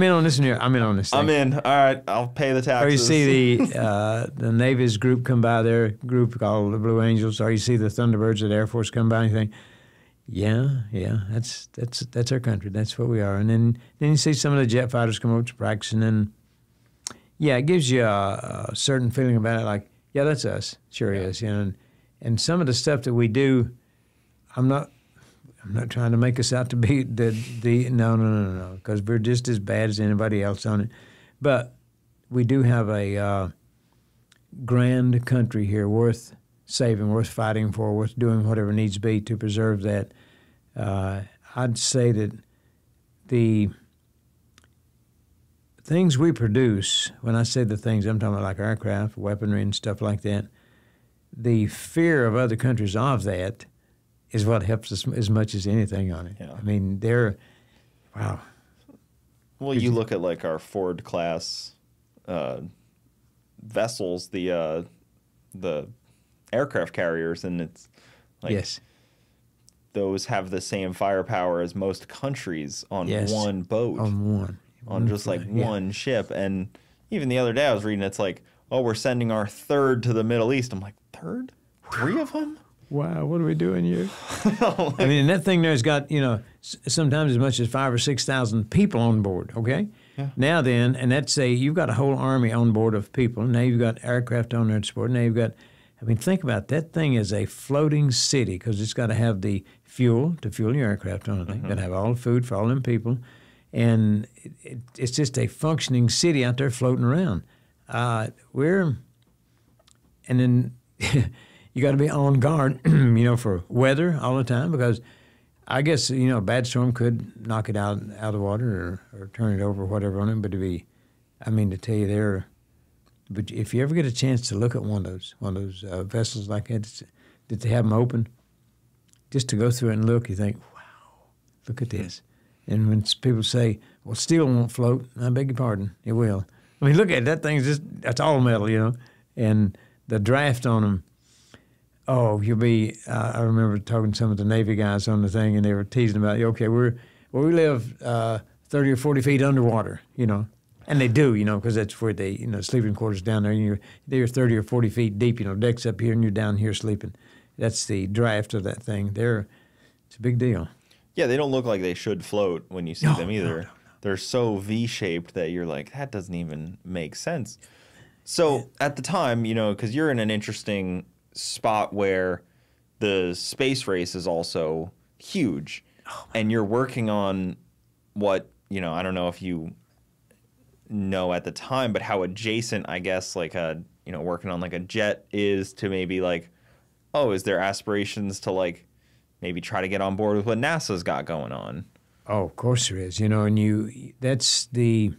in on this one here. I'm in on this thing. I'm in. All right, I'll pay the taxes. Or you see the Navy's group come by, their group called the Blue Angels, or you see the Thunderbirds of the Air Force come by, and you think, yeah, that's our country. That's what we are. And then you see some of the jet fighters come up to practice, and then, it gives you a certain feeling about it, like, yeah, that's us. Sure is. And some of the stuff that we do, I'm not trying to make us out to be no, because we're just as bad as anybody else on it. But we do have a grand country here worth saving, worth fighting for, worth doing whatever needs to be to preserve that. I'd say that the things we produce, when I say the things, I'm talking about like aircraft, weaponry, and stuff like that, the fear of other countries of that is what helps us as much as anything on it. Yeah. I mean, wow. Well, you look at like our Ford class vessels, the aircraft carriers, and it's like Yes. those have the same firepower as most countries on Yes. one boat, On just like yeah. one ship. And even the other day I was reading, it's like, oh, we're sending our third to the Middle East. I'm like, third? 3 of them? Wow, what are we doing here? I mean, and that thing there's got, sometimes as much as 5,000 or 6,000 people on board, okay? Yeah. Now then, and that's you've got a whole army on board of people. Now you've got aircraft on there to support. Now you've got, I mean, think about it. That thing is a floating city because it's got to have the fuel to fuel your aircraft on it. You've got to have all the food for all them people. And it's just a functioning city out there floating around. And then you got to be on guard, for weather all the time because I guess, a bad storm could knock it out of the water or turn it over or whatever on it. But to tell you but if you ever get a chance to look at one of those vessels like that they have them open, just to go through it and look, you think, wow, look at this. And when people say, well, steel won't float, I beg your pardon, it will. I mean, look at it, that thing's that's all metal, and the draft on them. Oh, I remember talking to some of the Navy guys on the thing, and they were teasing about, okay, we live 30 or 40 feet underwater, and they do, because that's where they, sleeping quarters down there, and they're 30 or 40 feet deep, decks up here, and you're down here sleeping. That's the draft of that thing. It's a big deal. Yeah, they don't look like they should float when you see them either. No. They're so V-shaped that you're like, that doesn't even make sense. So at the time, because you're in an interesting spot where the space race is also huge, and you're working on what, I don't know if you know at the time, but how adjacent, I guess, like working on like a jet is to maybe like, oh, is there aspirations to like maybe try to get on board with what NASA's got going on? Oh, of course there is, and that's the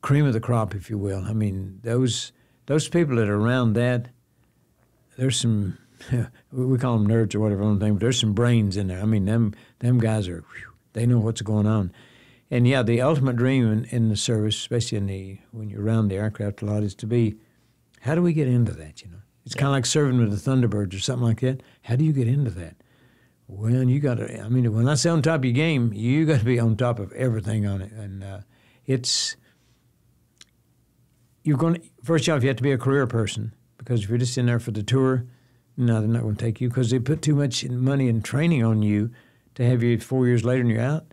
cream of the crop, if you will. I mean, those people that are around that, there's some, we call them nerds or whatever, but there's some brains in there. I mean, them guys they know what's going on. And yeah, the ultimate dream in the service, especially when you're around the aircraft a lot, is to be, how do we get into that, It's kind of like serving with the Thunderbirds or something like that. How do you get into that? Well, you got to, when I say on top of your game, you got to be on top of everything on it. And first off, you have to be a career person, because if you're just in there for the tour, no, they're not going to take you because they put too much money and training on you to have you 4 years later and you're out.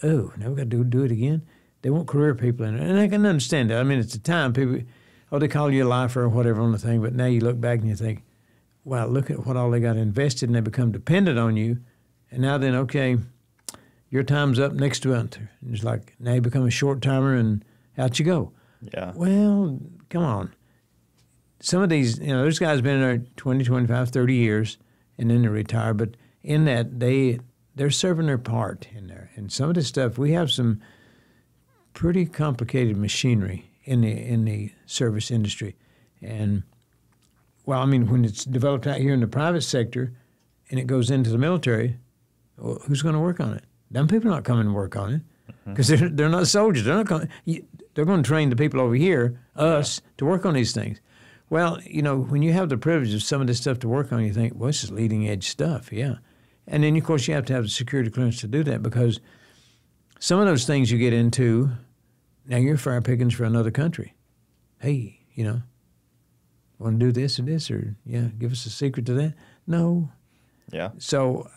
Oh, now we got to do it again. They want career people in it. And I can understand that. I mean, at the time, people, they call you a lifer or whatever on the thing, but now you look back and you think, wow, look at what all they got invested, and they become dependent on you. And now then, okay, your time's up next month. And it's like, now you become a short-timer and out you go. Yeah. Well, come on. Some of these, those guys been in there 20, 25, 30 years, and then they retire. But in that, they're serving their part in there. And some of this stuff, we have some pretty complicated machinery in the service industry. And when it's developed out here in the private sector and it goes into the military, well, who's going to work on it? Them people are not coming to work on it because they're not soldiers. They're not coming. They're going to train the people over here, us, to work on these things. Well, when you have the privilege of some of this stuff to work on, you think, well, this is leading edge stuff, yeah. And then, of course, you have to have the security clearance to do that because some of those things you get into, now you're fire pickings for another country. Hey, want to do this or this, or give us a secret to that? No. Yeah. So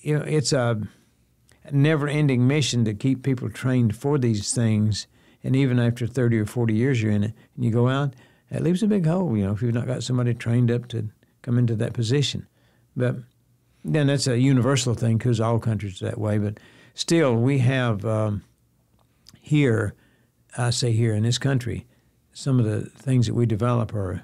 it's a never-ending mission to keep people trained for these things, and even after 30 or 40 years you're in it, and you go out, it leaves a big hole. If you've not got somebody trained up to come into that position. But then that's a universal thing because all countries are that way. But still, we have here, I say here in this country, some of the things that we develop are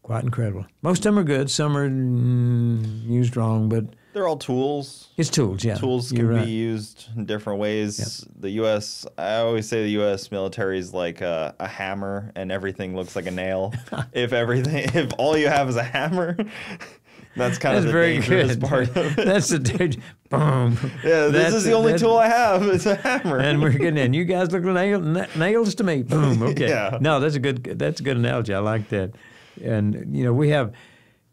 quite incredible. Most of them are good. Some are used wrong, but They're all tools. It's tools, yeah. Tools You're can right. be used in different ways. Yep. The U.S., I always say the U.S. military is like a hammer, and everything looks like a nail. If all you have is a hammer, that's kind of the very dangerous good. part of it. That's the boom. Yeah, this is the only tool I have. It's a hammer. And we're getting in. You guys look like nails to me. Boom. Okay. Yeah. No, that's a good analogy. I like that. And we have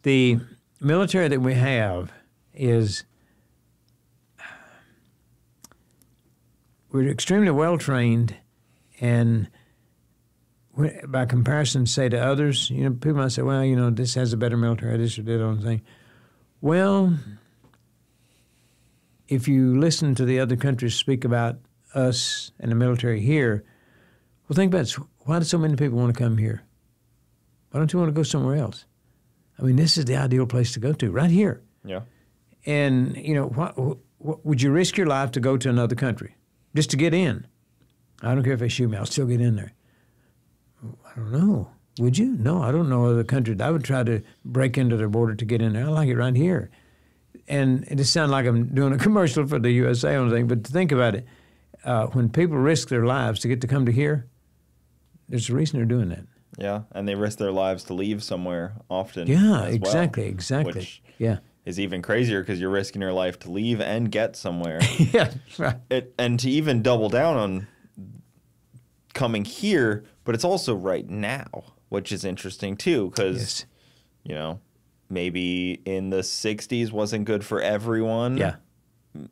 the military that we have is we're extremely well trained, and by comparison, say to others, people might say, well, this has a better military, this or that on thing. Well, if you listen to the other countries speak about us and the military here, well, think about it. Why do so many people want to come here? Why don't you want to go somewhere else? I mean, this is the ideal place to go to, right here. Yeah. And, what, would you risk your life to go to another country just to get in? I don't care if they shoot me, I'll still get in there. I don't know. Would you? No, I don't know other countries. I would try to break into their border to get in there. I like it right here. And it just sounds like I'm doing a commercial for the USA or anything, but to think about it, when people risk their lives to get to come to here, there's a reason they're doing that. Yeah, and they risk their lives to leave somewhere often. Yeah, as exactly, well, exactly. Which yeah. is even crazier because you're risking your life to leave and get somewhere. Yeah, right. And to even double down on coming here, but it's also right now, which is interesting too, because, maybe in the 60s wasn't good for everyone. Yeah.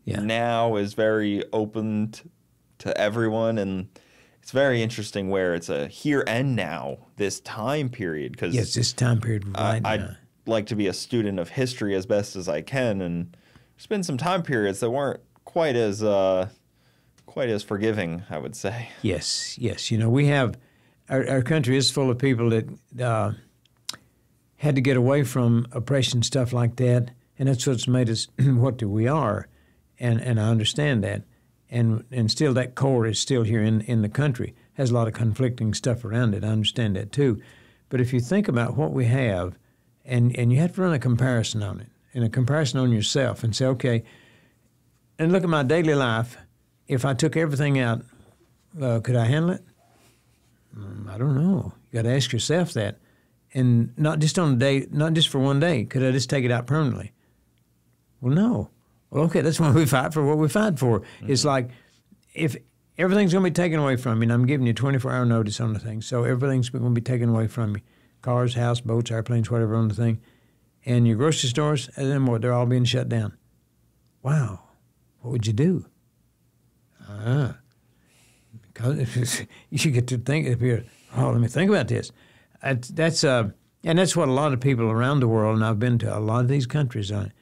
Yeah. Now is very open to everyone, and it's very interesting where it's a here and now, this time period. Cause yes, this time period right now. I'd like to be a student of history as best as I can, and there's been some time periods that weren't quite as forgiving, I would say. Yes, yes. We have our country is full of people that had to get away from oppression, stuff like that, and that's what's made us what we are, and I understand that, and still that core is still here in the country. Has a lot of conflicting stuff around it. I understand that too, but if you think about what we have, and you have to run a comparison on it, and a comparison on yourself, and say, okay, and look at my daily life. If I took everything out, could I handle it? I don't know. You got to ask yourself that, and not just on a day, not just for one day. Could I just take it out permanently? Well, no. Well, okay, that's why we fight for what we fight for. Mm-hmm. It's like if everything's going to be taken away from you, and I'm giving you 24-hour notice on the thing, so everything's going to be taken away from you. Cars, house, boats, airplanes, whatever on the thing. And your grocery stores, and then what? They're all being shut down. Wow. What would you do? Because you get to think if you're, let me think about this. And that's what a lot of people around the world, and I've been to a lot of these countries on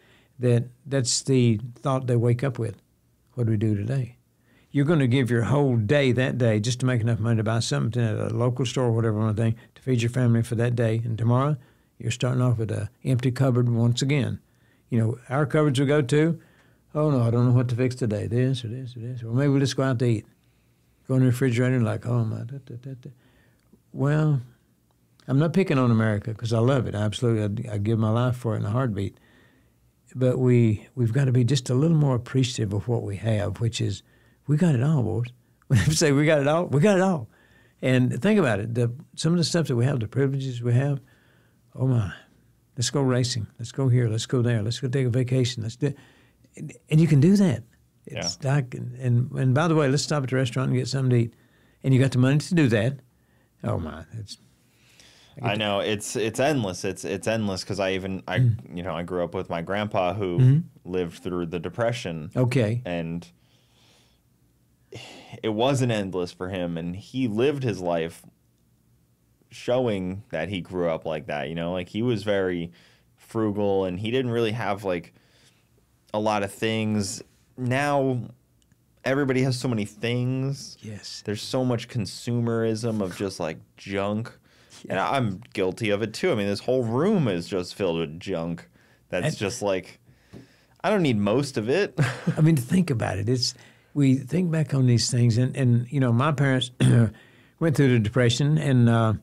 it, that's the thought they wake up with. What do we do today? You're going to give your whole day that day just to make enough money to buy something at a local store or whatever on the thing to feed your family for that day. And tomorrow, you're starting off with an empty cupboard once again. Our cupboards we go to, oh, no, I don't know what to fix today, this or this or this. Or maybe we'll just go out to eat. Go in the refrigerator and like, oh, my, Well, I'm not picking on America because I love it. Absolutely, I'd give my life for it in a heartbeat. But we've got to be just a little more appreciative of what we have, which is, we got it all, boys. When I say we got it all, we got it all. And think about it. Some of the stuff that we have, the privileges we have, oh, my, let's go racing. Let's go here. Let's go there. Let's go take a vacation. And you can do that. It's like, and by the way, let's stop at the restaurant and get something to eat. And you got the money to do that. Oh my! I know it's endless. It's endless because I grew up with my grandpa who lived through the Depression. Okay. And it wasn't endless for him, and he lived his life showing that he grew up like that. Like he was very frugal, and he didn't really have like a lot of things. Now everybody has so many things. Yes. There's so much consumerism of just like junk. Yeah. And I'm guilty of it too. I mean, this whole room is just filled with junk. That's just like, I don't need most of it. I mean, to think about it, we think back on these things, and my parents went through the Depression, and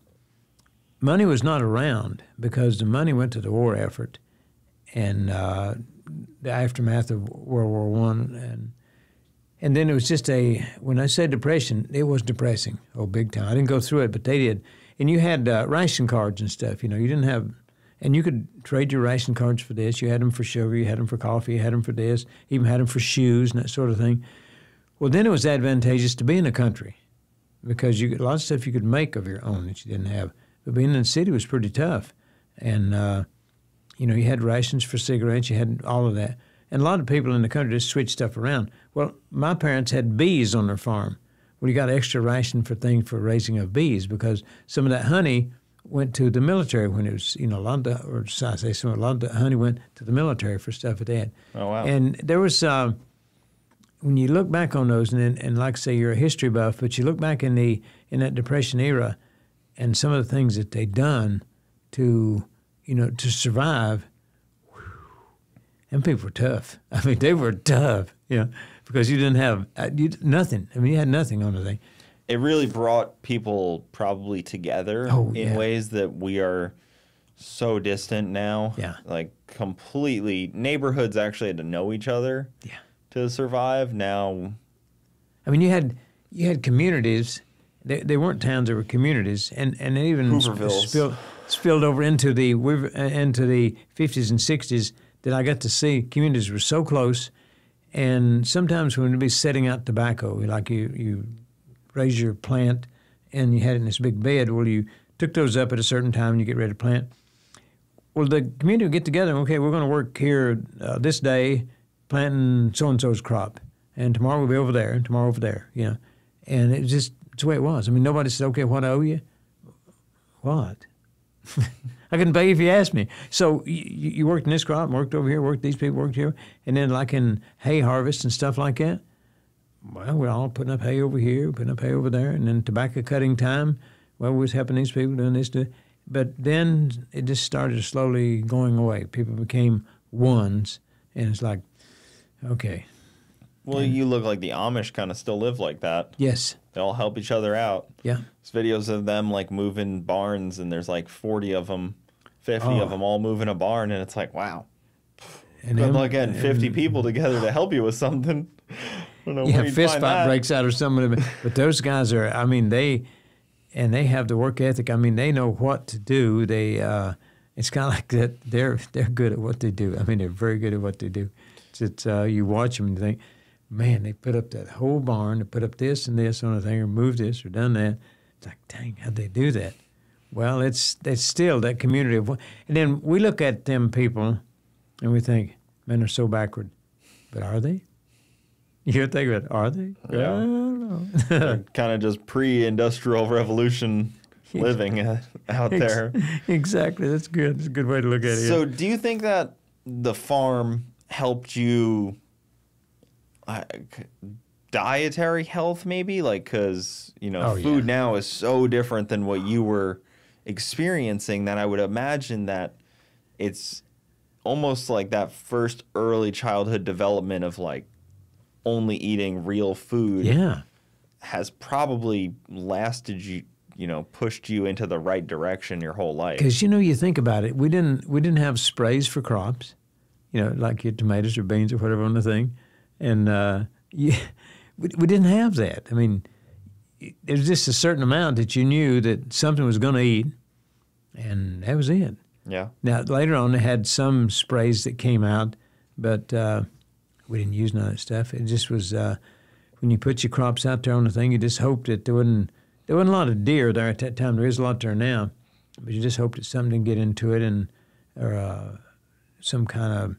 money was not around because the money went to the war effort, and the aftermath of World War One, and then it was just when I say depression, it was depressing. Oh, big time. I didn't go through it, but they did. And you had ration cards and stuff. You didn't have, and you could trade your ration cards for this. You had them for sugar, you had them for coffee, you had them for this, even had them for shoes and that sort of thing. Well, then it was advantageous to be in the country because a lot of stuff you could make of your own that you didn't have. But being in the city was pretty tough. And, you had rations for cigarettes, you had all of that. And a lot of people in the country just switched stuff around. Well, my parents had bees on their farm. Well, you got extra ration for raising of bees because some of that honey went to the military when it was, a lot of the honey went to the military for stuff that they had. Oh, wow. And there was, when you look back on those, and like I say, you're a history buff, but you look back in that Depression era and some of the things that they done to survive. And people were tough. I mean, they were tough, because you didn't have nothing. I mean, you had nothing on the thing. It really brought people probably together in ways that we are so distant now. Yeah. Like completely. Neighborhoods actually had to know each other to survive. Now, I mean, you had communities. They weren't towns; they were communities, and they even spilled over into the 50s and 60s. That I got to see communities were so close, and sometimes when we'd be setting out tobacco, like you raise your plant, and you had it in this big bed. Well, you took those up at a certain time, and you get ready to plant. Well, the community would get together. Okay, we're going to work here this day, planting so and so's crop, and tomorrow we'll be over there, and tomorrow over there. And it's the way it was. I mean, nobody said, "Okay, what I owe you?" What? I couldn't pay you if you asked me. So you worked in this crop, worked over here, worked these people, worked here. And then like in hay harvest and stuff like that, well, we're all putting up hay over here, putting up hay over there. And then tobacco cutting time, well, we was helping these people doing this. But then it just started slowly going away. People became ones. And it's like, okay. Well, you look like the Amish kind of still live like that. Yes. They all help each other out. Yeah. There's videos of them like moving barns, and there's like 40 of them, 50 of them all moving a barn, and it's like, wow. And good luck getting 50 people together to help you with something. I don't know where you'd fist find fight that. breaks out or something. But those guys are, I mean, they have the work ethic. I mean, they know what to do. It's kind of like that. They're good at what they do. I mean, they're very good at what they do. It's you watch them and think, man, they put up that whole barn, they put up this and this on the thing, or moved this or done that. It's like, dang, how'd they do that? Well, it's still that community of, and then we look at them people and we think, man, they're so backward. But are they? You think about it, are they? Yeah. I don't know. Kind of just pre-industrial revolution living out there. Exactly. That's good. That's a good way to look at it. So do you think that the farm helped you dietary health maybe? Like, because, food now is so different than what you were experiencing that I would imagine that it's almost like that first early childhood development of like only eating real food has probably lasted you, pushed you into the right direction your whole life. Because, you think about it, we didn't have sprays for crops, like your tomatoes or beans or whatever on the thing. And we didn't have that. I mean, there's just a certain amount that you knew that something was going to eat, and that was it. Yeah. Now, later on, they had some sprays that came out, but we didn't use none of that stuff. It just was when you put your crops out there on the thing, you just hoped that there wasn't a lot of deer there at that time. There is a lot there now, but you just hoped that something didn't get into it or some kind of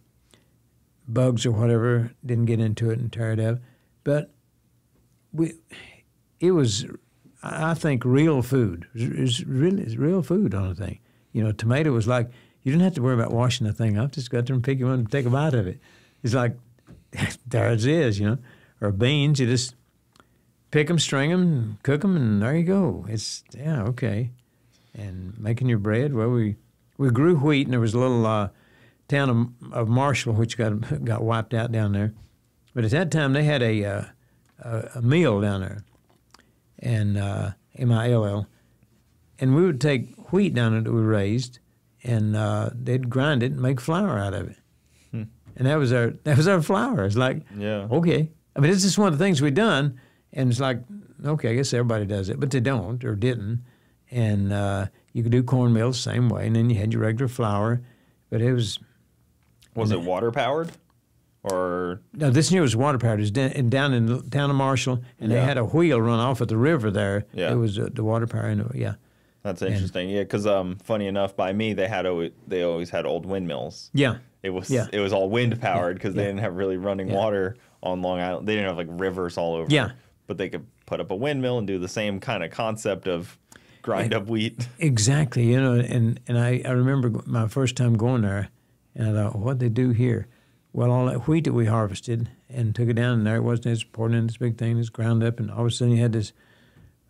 bugs or whatever didn't get into it and tear it up. But it was, I think, real food. It was really real food on the thing. Tomato was like, you didn't have to worry about washing the thing up. Just go there and pick one and take a bite of it. It's like, there it is, Or beans, you just pick them, string them, cook them, and there you go. It's, okay. And making your bread, well, we grew wheat, and there was a little town of Marshall, which got wiped out down there. But at that time, they had a mill down there, and MILL, and we would take wheat down there that we raised, and they'd grind it and make flour out of it. And that was our flower. It's like, Yeah. okay. I mean, it's just one of the things we've done, and it's like, okay, I guess everybody does it, but they don't or didn't. And you could do cornmeal the same way, and then you had your regular flour, but it was... Was it water powered? Or No, this year was water powered. It was down in Marshall, and they had a wheel run off at the river there. Yeah. It was the water power, yeah. That's interesting. Yeah, because funny enough, by me they always had old windmills. Yeah. It was all wind powered because they didn't have really running water on Long Island. They didn't have like rivers all over. Yeah. But they could put up a windmill and do the same kind of concept of grind up wheat. Exactly, you know, and I remember my first time going there, and I thought, what'd they do here? Well, all that wheat that we harvested and took it down, and there it was, and it's poured in this big thing, it's ground up, and all of a sudden you had this,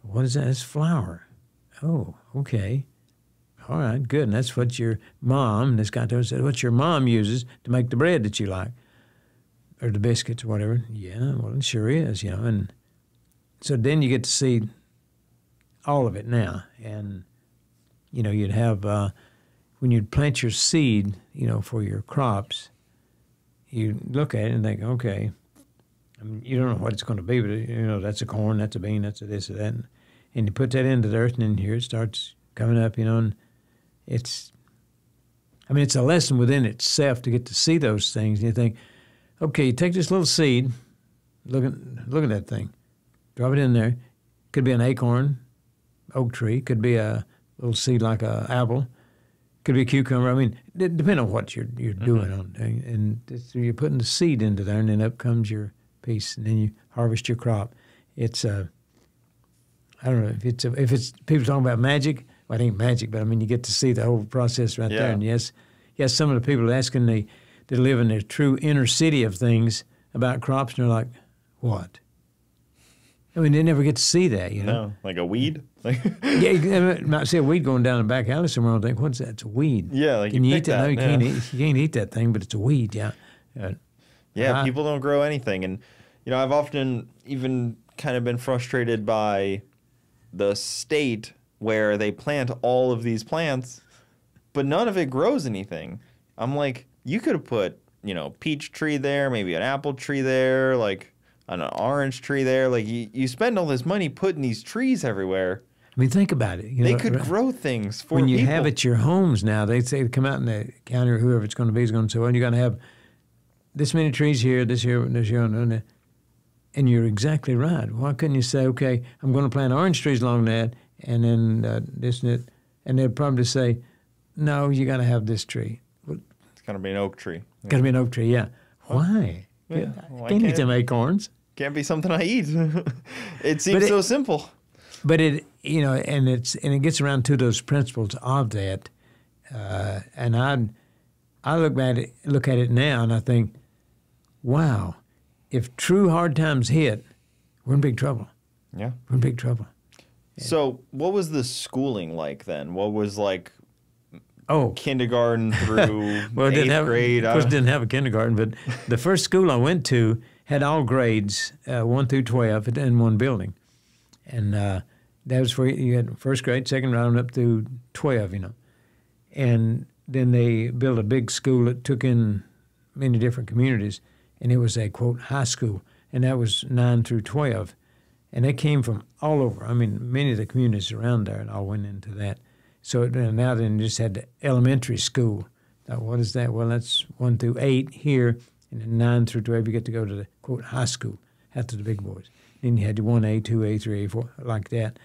what is that? It's flour. Oh, okay. All right, good. And that's what your mom, this guy told us, what your mom uses to make the bread that you like, or the biscuits or whatever. Yeah, well, it sure is, you know. And so then you get to see all of it now. And, you know, you'd have, when you'd plant your seed, you know, for your crops, you look at it and think, okay, I mean, you don't know what it's going to be, but, you know, that's a corn, that's a bean, that's a this or that. And you put that into the earth, and then here it starts coming up, you know, and it's a lesson within itself to get to see those things. And you think, okay, you take this little seed, look at that thing, drop it in there. Could be an acorn, oak tree, could be a little seed like a apple, could be a cucumber. I mean, depending on what you're doing on thing. And so you're putting the seed into there, and then up comes your piece, and then you harvest your crop. It's I don't know if it's people talking about magic. Well, it ain't magic, but I mean, you get to see the whole process right there. And yes, some of the people asking they live in the true inner city of things about crops, and they're like, what? I mean, they never get to see that, you know? No, like a weed? Yeah, you might see a weed going down the back alley somewhere and think, what's that? It's a weed. Yeah, like Can you eat that? that? No, you can't eat that thing, but it's a weed, yeah. Yeah, people don't grow anything. And, you know, I've often even kind of been frustrated by the state where they plant all of these plants, but none of it grows anything. I'm like, you could have put, you know, peach tree there, maybe an apple tree there, like an orange tree there. Like, you spend all this money putting these trees everywhere. I mean, think about it. They could grow things for when you people. have at your homes now, they say to come out in the county or whoever it's going to be is going to say, well, you're going to have this many trees here, this here, and you're exactly right. Why couldn't you say, okay, I'm going to plant orange trees along that, and then this and that, and they'd probably say, no, you got to have this tree. Well, it's going to be an oak tree. Got to be an oak tree, yeah. Why? Yeah, Can't eat them acorns. Can't be something I eat. It seems so simple. But it, you know, and it gets around to those principles of that, and I look at it now, and I think, wow, if true hard times hit, we're in big trouble. Yeah, we're in big trouble. So, what was the schooling like then? What was like? Oh, kindergarten through well, eighth grade. Of course, didn't have a kindergarten, but the first school I went to had all grades 1 through 12 in one building, and that was where you had first grade, second round up through 12, you know, and then they built a big school that took in many different communities, and it was a quote high school, and that was 9 through 12, and they came from all over. I mean, many of the communities around there, and all went into that. So now then just had the elementary school. Now, what is that? Well, that's 1 through 8 here, and then 9 through 12 you get to go to the, quote, high school after the big boys. Then you had your 1A, 2A, 3A, 4, like that.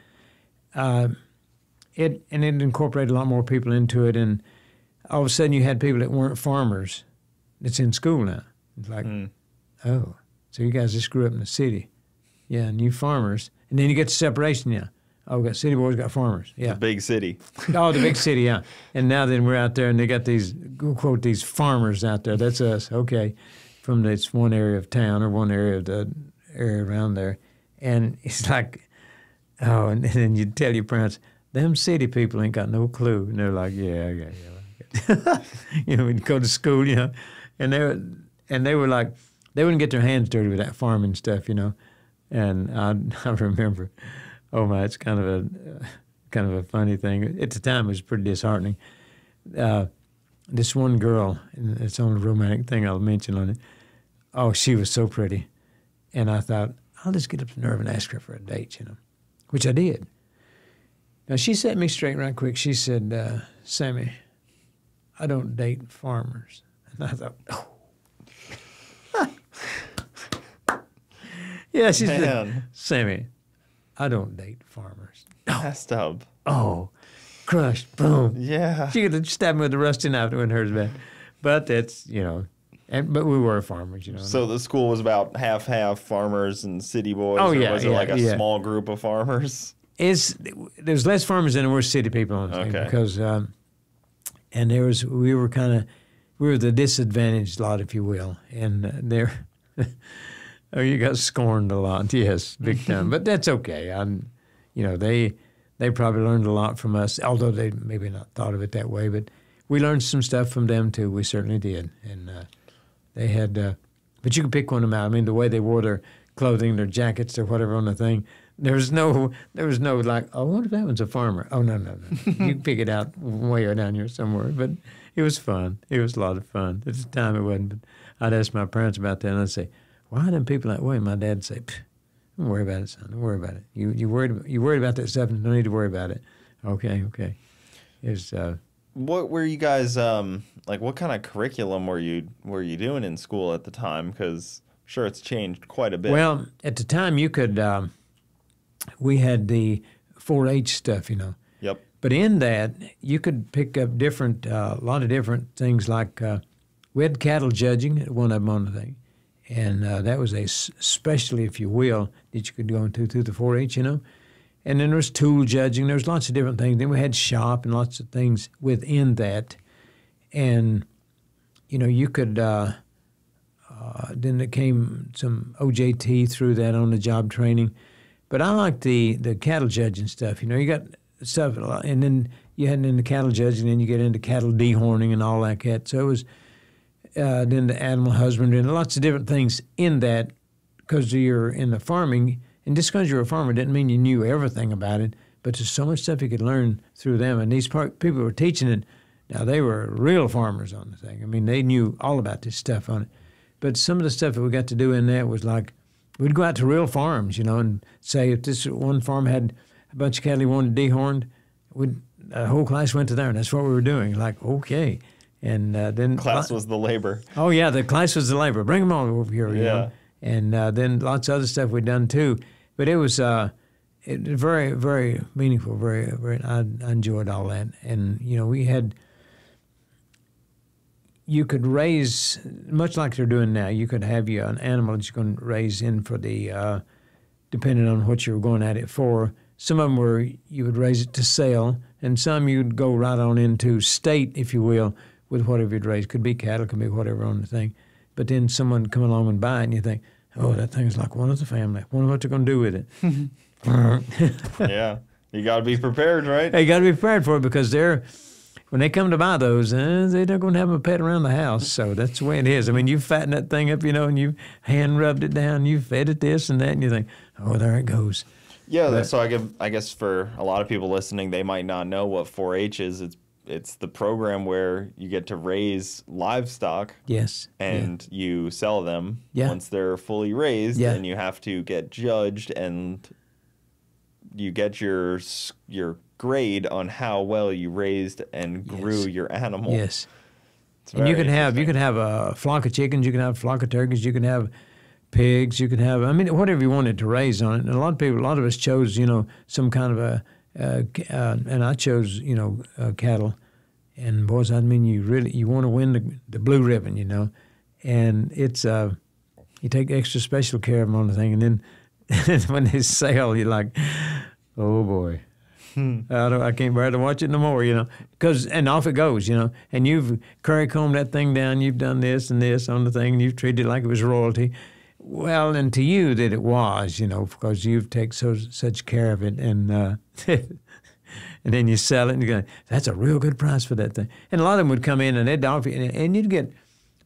It incorporated a lot more people into it, and all of a sudden you had people that weren't farmers that's in school now. It's like, oh, so you guys just grew up in the city. Yeah, and you farmers. And then you get the separation, yeah. Oh, we got city boys, got farmers. Yeah. The big city. Oh, the big city, yeah. And now then we're out there and they got these, quote, these farmers out there. That's us, okay, from this one area of town or one area of the area around there. And it's like, oh, and then you tell your parents, them city people ain't got no clue. And they're like, yeah. You know, when you go to school, you know, and they were like, they wouldn't get their hands dirty with that farming stuff, you know. And I remember, oh my, it's kind of a funny thing. At the time, it was pretty disheartening. this one girl, and it's the only romantic thing I'll mention on it. Oh, she was so pretty. And I thought, I'll just get up the nerve and ask her for a date, which I did. Now, she set me straight right quick. She said, Sammy, I don't date farmers. And I thought, oh. Yeah, she said, Sammy, I don't date farmers. Messed up. Oh, crushed, boom. Yeah. She could have stabbed me with a rusty knife when hers bad. But that's, but we were farmers, So the school was about half farmers and city boys? Oh, or yeah. was it like a small group of farmers? There's less farmers than there were city people on the thing because, and we were the disadvantaged lot, if you will. And oh, you got scorned a lot, yes, big time. But that's okay. They probably learned a lot from us, although they maybe not thought of it that way. But we learned some stuff from them too. We certainly did. And they had, but you could pick one of them out. I mean, the way they wore their clothing, their jackets, or whatever on the thing. There was no like, oh, what if that one's a farmer? Oh, no. You can pick it out way down here somewhere. But it was fun. It was a lot of fun. At the time, it wasn't. But I'd ask my parents about that, and I'd say, why are them people that way? And my dad'd say, don't worry about it, son. Don't worry about it. You worried about that stuff, and don't need to worry about it. Okay. What were you guys what kind of curriculum were you doing in school at the time? Because sure, it's changed quite a bit. Well, at the time, you could. We had the 4-H stuff, Yep. But in that, you could pick up a lot of different things. Like we had cattle judging at one of them on the thing. And that was a specialty, if you will, that you could go into through the 4-H, And then there was tool judging. There was lots of different things. Then we had shop and lots of things within that. And, you could, then there came some OJT through that on the job training. But I liked the cattle judging stuff. You got stuff, and then you had in the cattle judging, and then you get into cattle dehorning and all like that. So it was... then the animal husbandry and lots of different things in that because you're in the farming. And just because you're a farmer didn't mean you knew everything about it, but there's so much stuff you could learn through them. And these people who were teaching it, now they were real farmers on the thing. I mean, they knew all about this stuff on it. But some of the stuff that we got to do in there was like we'd go out to real farms, and say if this one farm had a bunch of cattle he wanted dehorned, the whole class went to there, and that's what we were doing. Like, okay. And then class was the labor. Oh yeah, the class was the labor. Bring them all over here. Yeah. And then lots of other stuff we'd done too. But it was very, very meaningful. Very, very. I enjoyed all that. And we had. You could raise much like they're doing now. You could have an animal that you're going to raise in for the, depending on what you were going at it for. Some of them were you would raise it to sell, and some you'd go right on into state, if you will, with whatever you'd raise. Could be cattle, could be whatever on the thing. But then someone would come along and buy it, and you think, oh, that thing's like one of the family. Wonder what they're going to do with it. Yeah. You got to be prepared, right? You got to be prepared for it because when they come to buy those, they're not going to have them a pet around the house. So that's the way it is. I mean, you fatten that thing up, and you hand rubbed it down, you fed it this and that, and you think, oh, there it goes. Yeah, so I guess for a lot of people listening, they might not know what 4-H is. It's the program where you get to raise livestock. Yes. And you sell them once they're fully raised, and you have to get judged, and you get your grade on how well you raised and grew your animal. Yes. And you can have a flock of chickens, you can have a flock of turkeys, you can have pigs, you can have, whatever you wanted to raise on it. And a lot of us chose, some kind of and I chose, cattle. And boys, you want to win the blue ribbon, and it's, you take extra special care of them on the thing. And then when they sell, you're like, oh boy, I can't bear to watch it no more, and off it goes, and you've curry combed that thing down, you've done this and this on the thing, and you've treated it like it was royalty. Well, and to you that it was, because you've taken such care of it, and and then you sell it, and you go, that's a real good price for that thing. And a lot of them would come in, and they'd offer you, and you'd get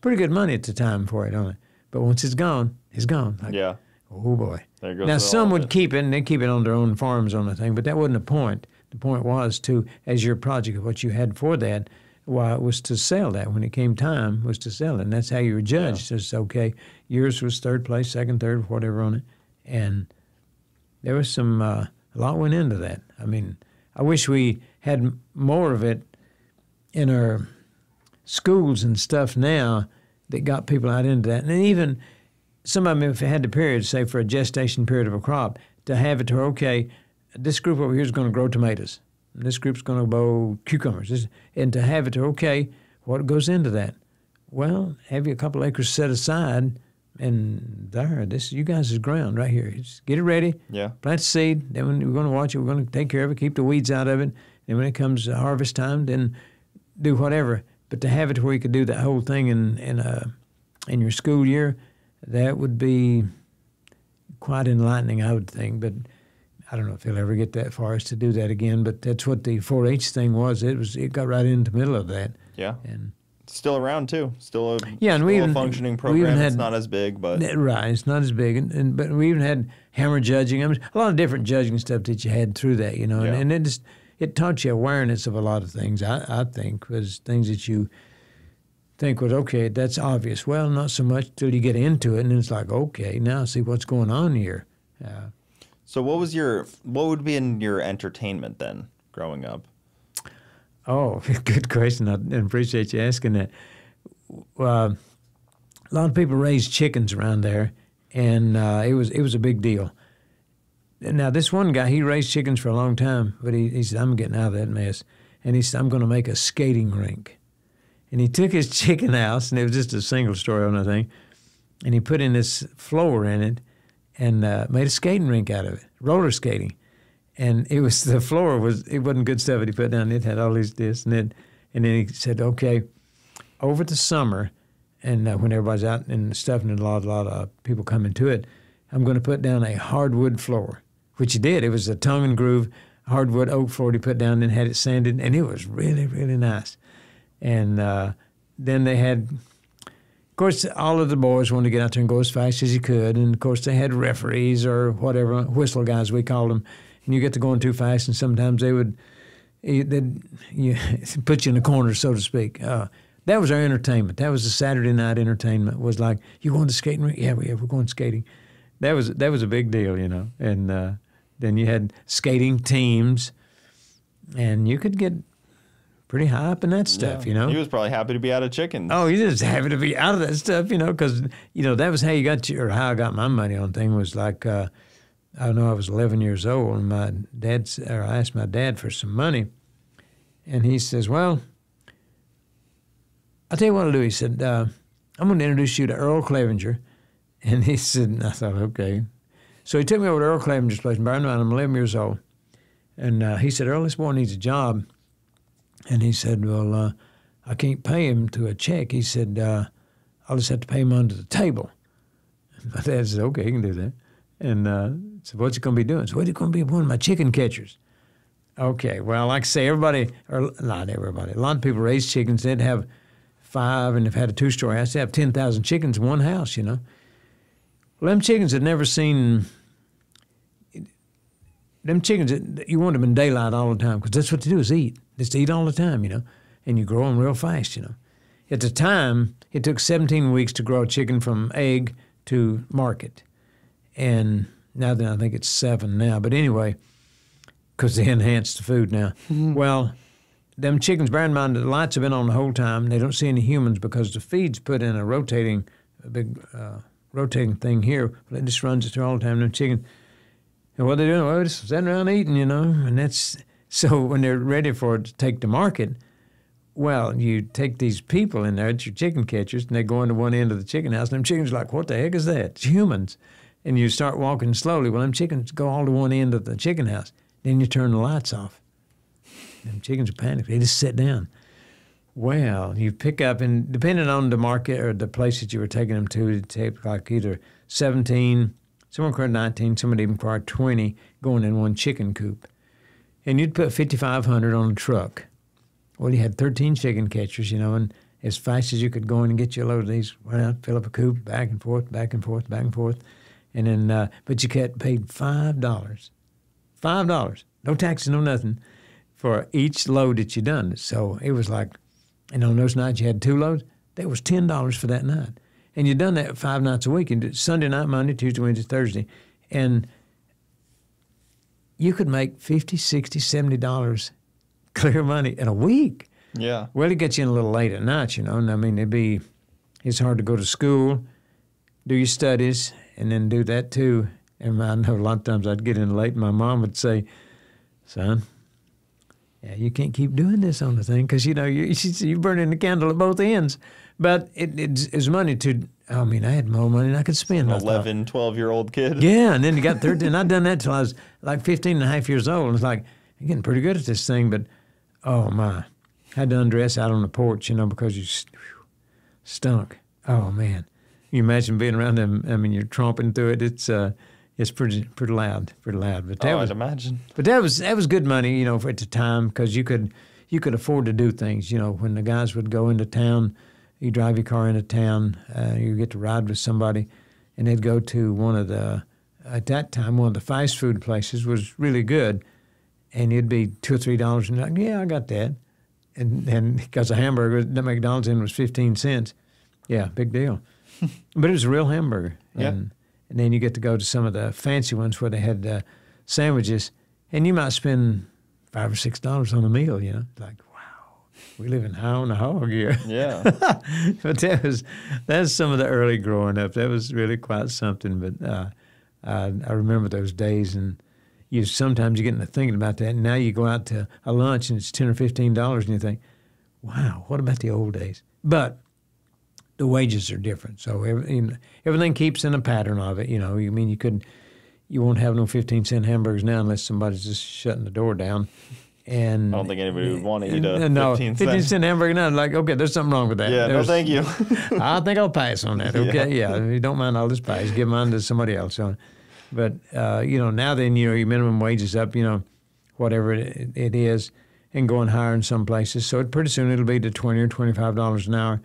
pretty good money at the time for it, on it. But once it's gone, it's gone. Like, yeah. Oh boy. There goes now some would keep it, and they keep it on their own farms on the thing, but that wasn't the point. The point was as your project of what you had for that Why, it was to sell that. When it came time, was to sell it. And that's how you were judged. It's okay. Yours was third place, second, third, whatever on it. And there was some, a lot went into that. I mean, I wish we had more of it in our schools and stuff now that got people out into that. And even some of them, if they had the period, say for a gestation period of a crop, to have it to, okay, this group over here is going to grow tomatoes. And this group's going to grow cucumbers. And to have it to, okay, what goes into that? Well, have you a couple acres set aside, and there, this you guys' ground right here. Just get it ready. Yeah. Plant the seed. Then when we're going to watch it, we're going to take care of it, keep the weeds out of it. And when it comes to harvest time, then do whatever. But to have it where you could do that whole thing in your school year, that would be quite enlightening, I would think. But I don't know if he'll ever get that far as to do that again. But that's what the 4-H thing was. It got right into the middle of that. Yeah. And still around too. Still a a functioning program. It's not as big, but right, it's not as big. But we even had hammer judging. I mean, a lot of different judging stuff that you had through that, you know. Yeah. And it taught you awareness of a lot of things. I think was things that you think was okay. That's obvious. Well, not so much till you get into it, and then it's like, okay, now see what's going on here. So what would be in your entertainment then, growing up? Oh, good question. I appreciate you asking that. A lot of people raised chickens around there, and it was a big deal. Now, this one guy, he raised chickens for a long time, but he said, I'm getting out of that mess. And he said, I'm going to make a skating rink. And he took his chicken house, and it was just a single story on the thing, and he put in this floor in it and made a skating rink out of it, roller skating. And it wasn't good stuff that he put down. It had all this and then he said, okay, over the summer, and when everybody's out and stuff, and a lot of people come into it, I'm going to put down a hardwood floor, which he did. It was a tongue and groove hardwood oak floor he put down and had it sanded, and it was really, really nice. And then they had, of course, all of the boys wanted to get out there and go as fast as you could, and of course they had referees or whatever, whistle guys we called them. And you get to going too fast, and sometimes they'd put you in the corner, so to speak. That was our entertainment. That was the Saturday night entertainment. Was like, you going to skating rink? Yeah, we're going skating. That was a big deal, you know. And then you had skating teams, and you could get pretty high up in that stuff, you know. He was probably happy to be out of chickens. Oh, he was happy to be out of that stuff, you know, because that was how you got or how I got my money on thing was like. I know I was 11 years old, and I asked my dad for some money, and he says, well, I'll tell you what I'll do. He said, I'm going to introduce you to Earl Clevenger. And he said, and I thought, okay. So he took me over to Earl Clevenger's place, and bear in mind, I'm 11 years old. And he said, Earl, this boy needs a job. And he said, well, I can't pay him to a check. He said, I'll just have to pay him under the table. And my dad said, okay, you can do that. And so what's he going to be doing? So what's he going to be one of my chicken catchers? Okay, well, like I say, everybody, or not everybody, a lot of people raise chickens. They'd have 5, and if they had a 2-story house, they'd have 10,000 chickens in one house, you know. Well, them chickens had never seen, them chickens, you want them in daylight all the time because that's what they do is eat. Just eat all the time, you know, and you grow them real fast, you know. At the time, it took 17 weeks to grow a chicken from egg to market. And now then I think it's 7 now. But anyway, because they enhanced the food now. Mm-hmm. Well, them chickens, bear in mind, the lights have been on the whole time. They don't see any humans because the feed's put in a big rotating thing here. But it just runs it through all the time. Them chickens, and what they're doing, well, they're just sitting around eating, you know. And that's, so when they're ready for it to take to market, well, you take these people in there, it's your chicken catchers, and they go into one end of the chicken house, and them chickens are like, what the heck is that? It's humans. And you start walking slowly. Well, them chickens go all to one end of the chicken house. Then you turn the lights off. Them chickens are panicked. They just sit down. Well, you pick up, and depending on the market or the place that you were taking them to, it'd take like either 17, some required 19, some would even require 20 going in one chicken coop. And you'd put 5,500 on a truck. Well, you had 13 chicken catchers, you know, and as fast as you could go in and get you a load of these, went out, fill up a coop, back and forth, back and forth, back and forth. And then, but you get paid $5. $5, no taxes, no nothing, for each load that you done. So it was like And on those nights you had 2 loads, that was $10 for that night. And you'd done that 5 nights a week. You did Sunday night, Monday, Tuesday, Wednesday, Thursday. And you could make $50, $60, $70 clear money in a week. Yeah. Well, it gets you in a little late at night, And I mean, it's hard to go to school, do your studies, and then do that too. And I know a lot of times I'd get in late and my mom would say, son, yeah, you can't keep doing this on the thing because, you're burning the candle at both ends. But it's money to, I had more money than I could spend. 11, 12-year-old kid. Yeah, and then you got 13. I'd done that till I was like 15 and a half years old. And it's like, you're getting pretty good at this thing, but, oh, my. I had to undress out on the porch, because you stunk. Oh, man. You imagine being around them. I mean, you're tromping through it. It's pretty loud, But I'd imagine. But that was good money, at the time because you could afford to do things. When the guys would go into town, you drive your car into town, you get to ride with somebody, and they'd go to at that time, one of the fast food places was really good, and it'd be $2 or $3, and like, yeah, I got that. And because a hamburger at McDonald's was 15 cents, yeah, big deal. But it was a real hamburger. Yeah. And then you get to go to some of the fancy ones where they had sandwiches, and you might spend $5 or $6 on a meal. Like, wow, we live in high on the hog here. Yeah. But that's some of the early growing up. That was really quite something. But I remember those days, and sometimes you get into thinking about that. And now you go out to a lunch and it's $10 or $15, and you think, wow, what about the old days? But the wages are different, so everything keeps in a pattern of it. You won't have no 15-cent hamburgers now unless somebody's just shutting the door down. And I don't think anybody would want to eat a 15-cent hamburger now. Like, okay, there's something wrong with that. Yeah, no, thank you. I think I'll pass on that. Okay, yeah. If you don't mind, I'll just pass. Give mine to somebody else. But now then, your minimum wage is up. Whatever it is, and going higher in some places. So pretty soon it'll be to $20 or $25 an hour.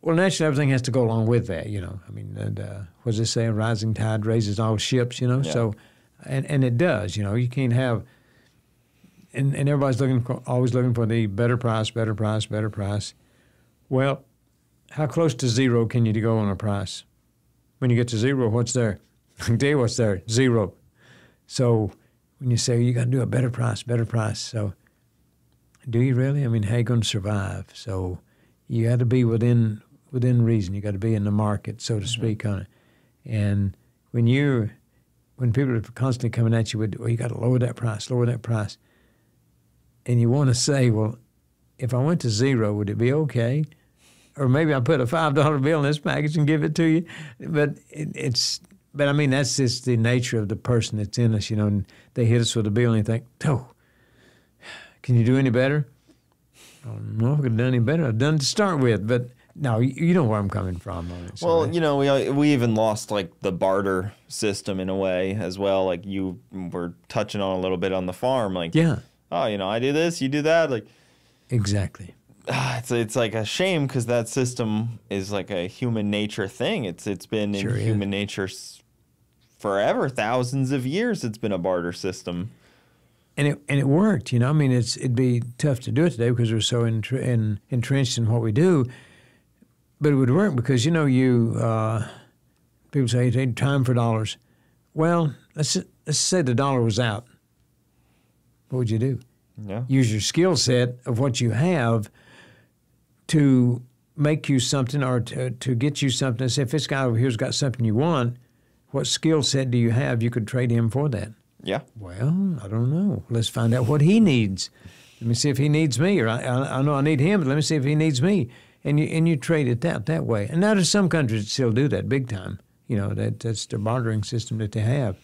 Well, naturally, everything has to go along with that, what does it say? A rising tide raises all ships, Yeah. So, and it does, you can't have, and everybody's always looking for the better price, better price, better price. Well, how close to zero can you go on a price? When you get to zero, what's there? I can tell you what's there, zero. So when you say you got to do a better price, so do you really? How you going to survive? So you got to be within reason. You got to be in the market, so to speak, on it. And when people are constantly coming at you with, well, you got to lower that price, and you want to say, well, if I went to zero, would it be okay? Or maybe I put a $5 bill in this package and give it to you. But that's just the nature of the person that's in us, and they hit us with a bill and you think, oh, can you do any better? I don't know if I could have done any better. I've done to start with, but no, you know where I'm coming from on it. So well, we even lost like the barter system in a way as well. Like you were touching on a little bit on the farm, like yeah. Oh, I do this, you do that, like exactly. It's like a shame because that system is like a human nature thing. It's been in human nature forever, thousands of years. It's been a barter system. And it worked, it'd be tough to do it today because we're so entrenched in what we do. But it would work because, people say, hey, time for dollars. Well, let's say the dollar was out. What would you do? Yeah. Use your skill set of what you have to make you something or to get you something. Say, if this guy over here's got something you want, what skill set do you have you could trade him for that? Yeah. Well, I don't know. Let's find out what he needs. Let me see if he needs me, or I know I need him, but let me see if he needs me. And you trade it that way. And now there's some countries that still do that big time. That's the bartering system that they have.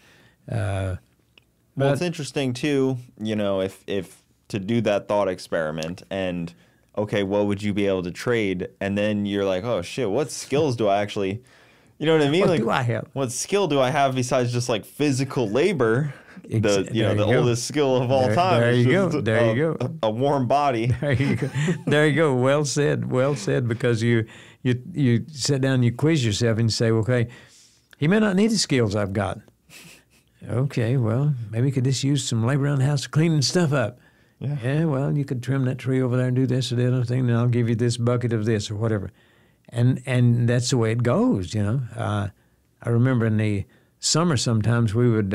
Well, it's interesting too, if to do that thought experiment and, okay, what would you be able to trade? And then you're like, oh shit, what skills do I actually, you know what I mean? What do I have? What skill do I have besides just like physical labor? The oldest skill of all time. There you go. There you go. A warm body. There you go. There you go. Well said. Well said. Because you sit down and you quiz yourself and you say, okay, he may not need the skills I've got. Okay, well, maybe he could just use some labor around the house cleaning stuff up. Yeah, well, you could trim that tree over there and do this or the other thing, and I'll give you this bucket of this or whatever. And that's the way it goes, you know. I remember in the summer sometimes we would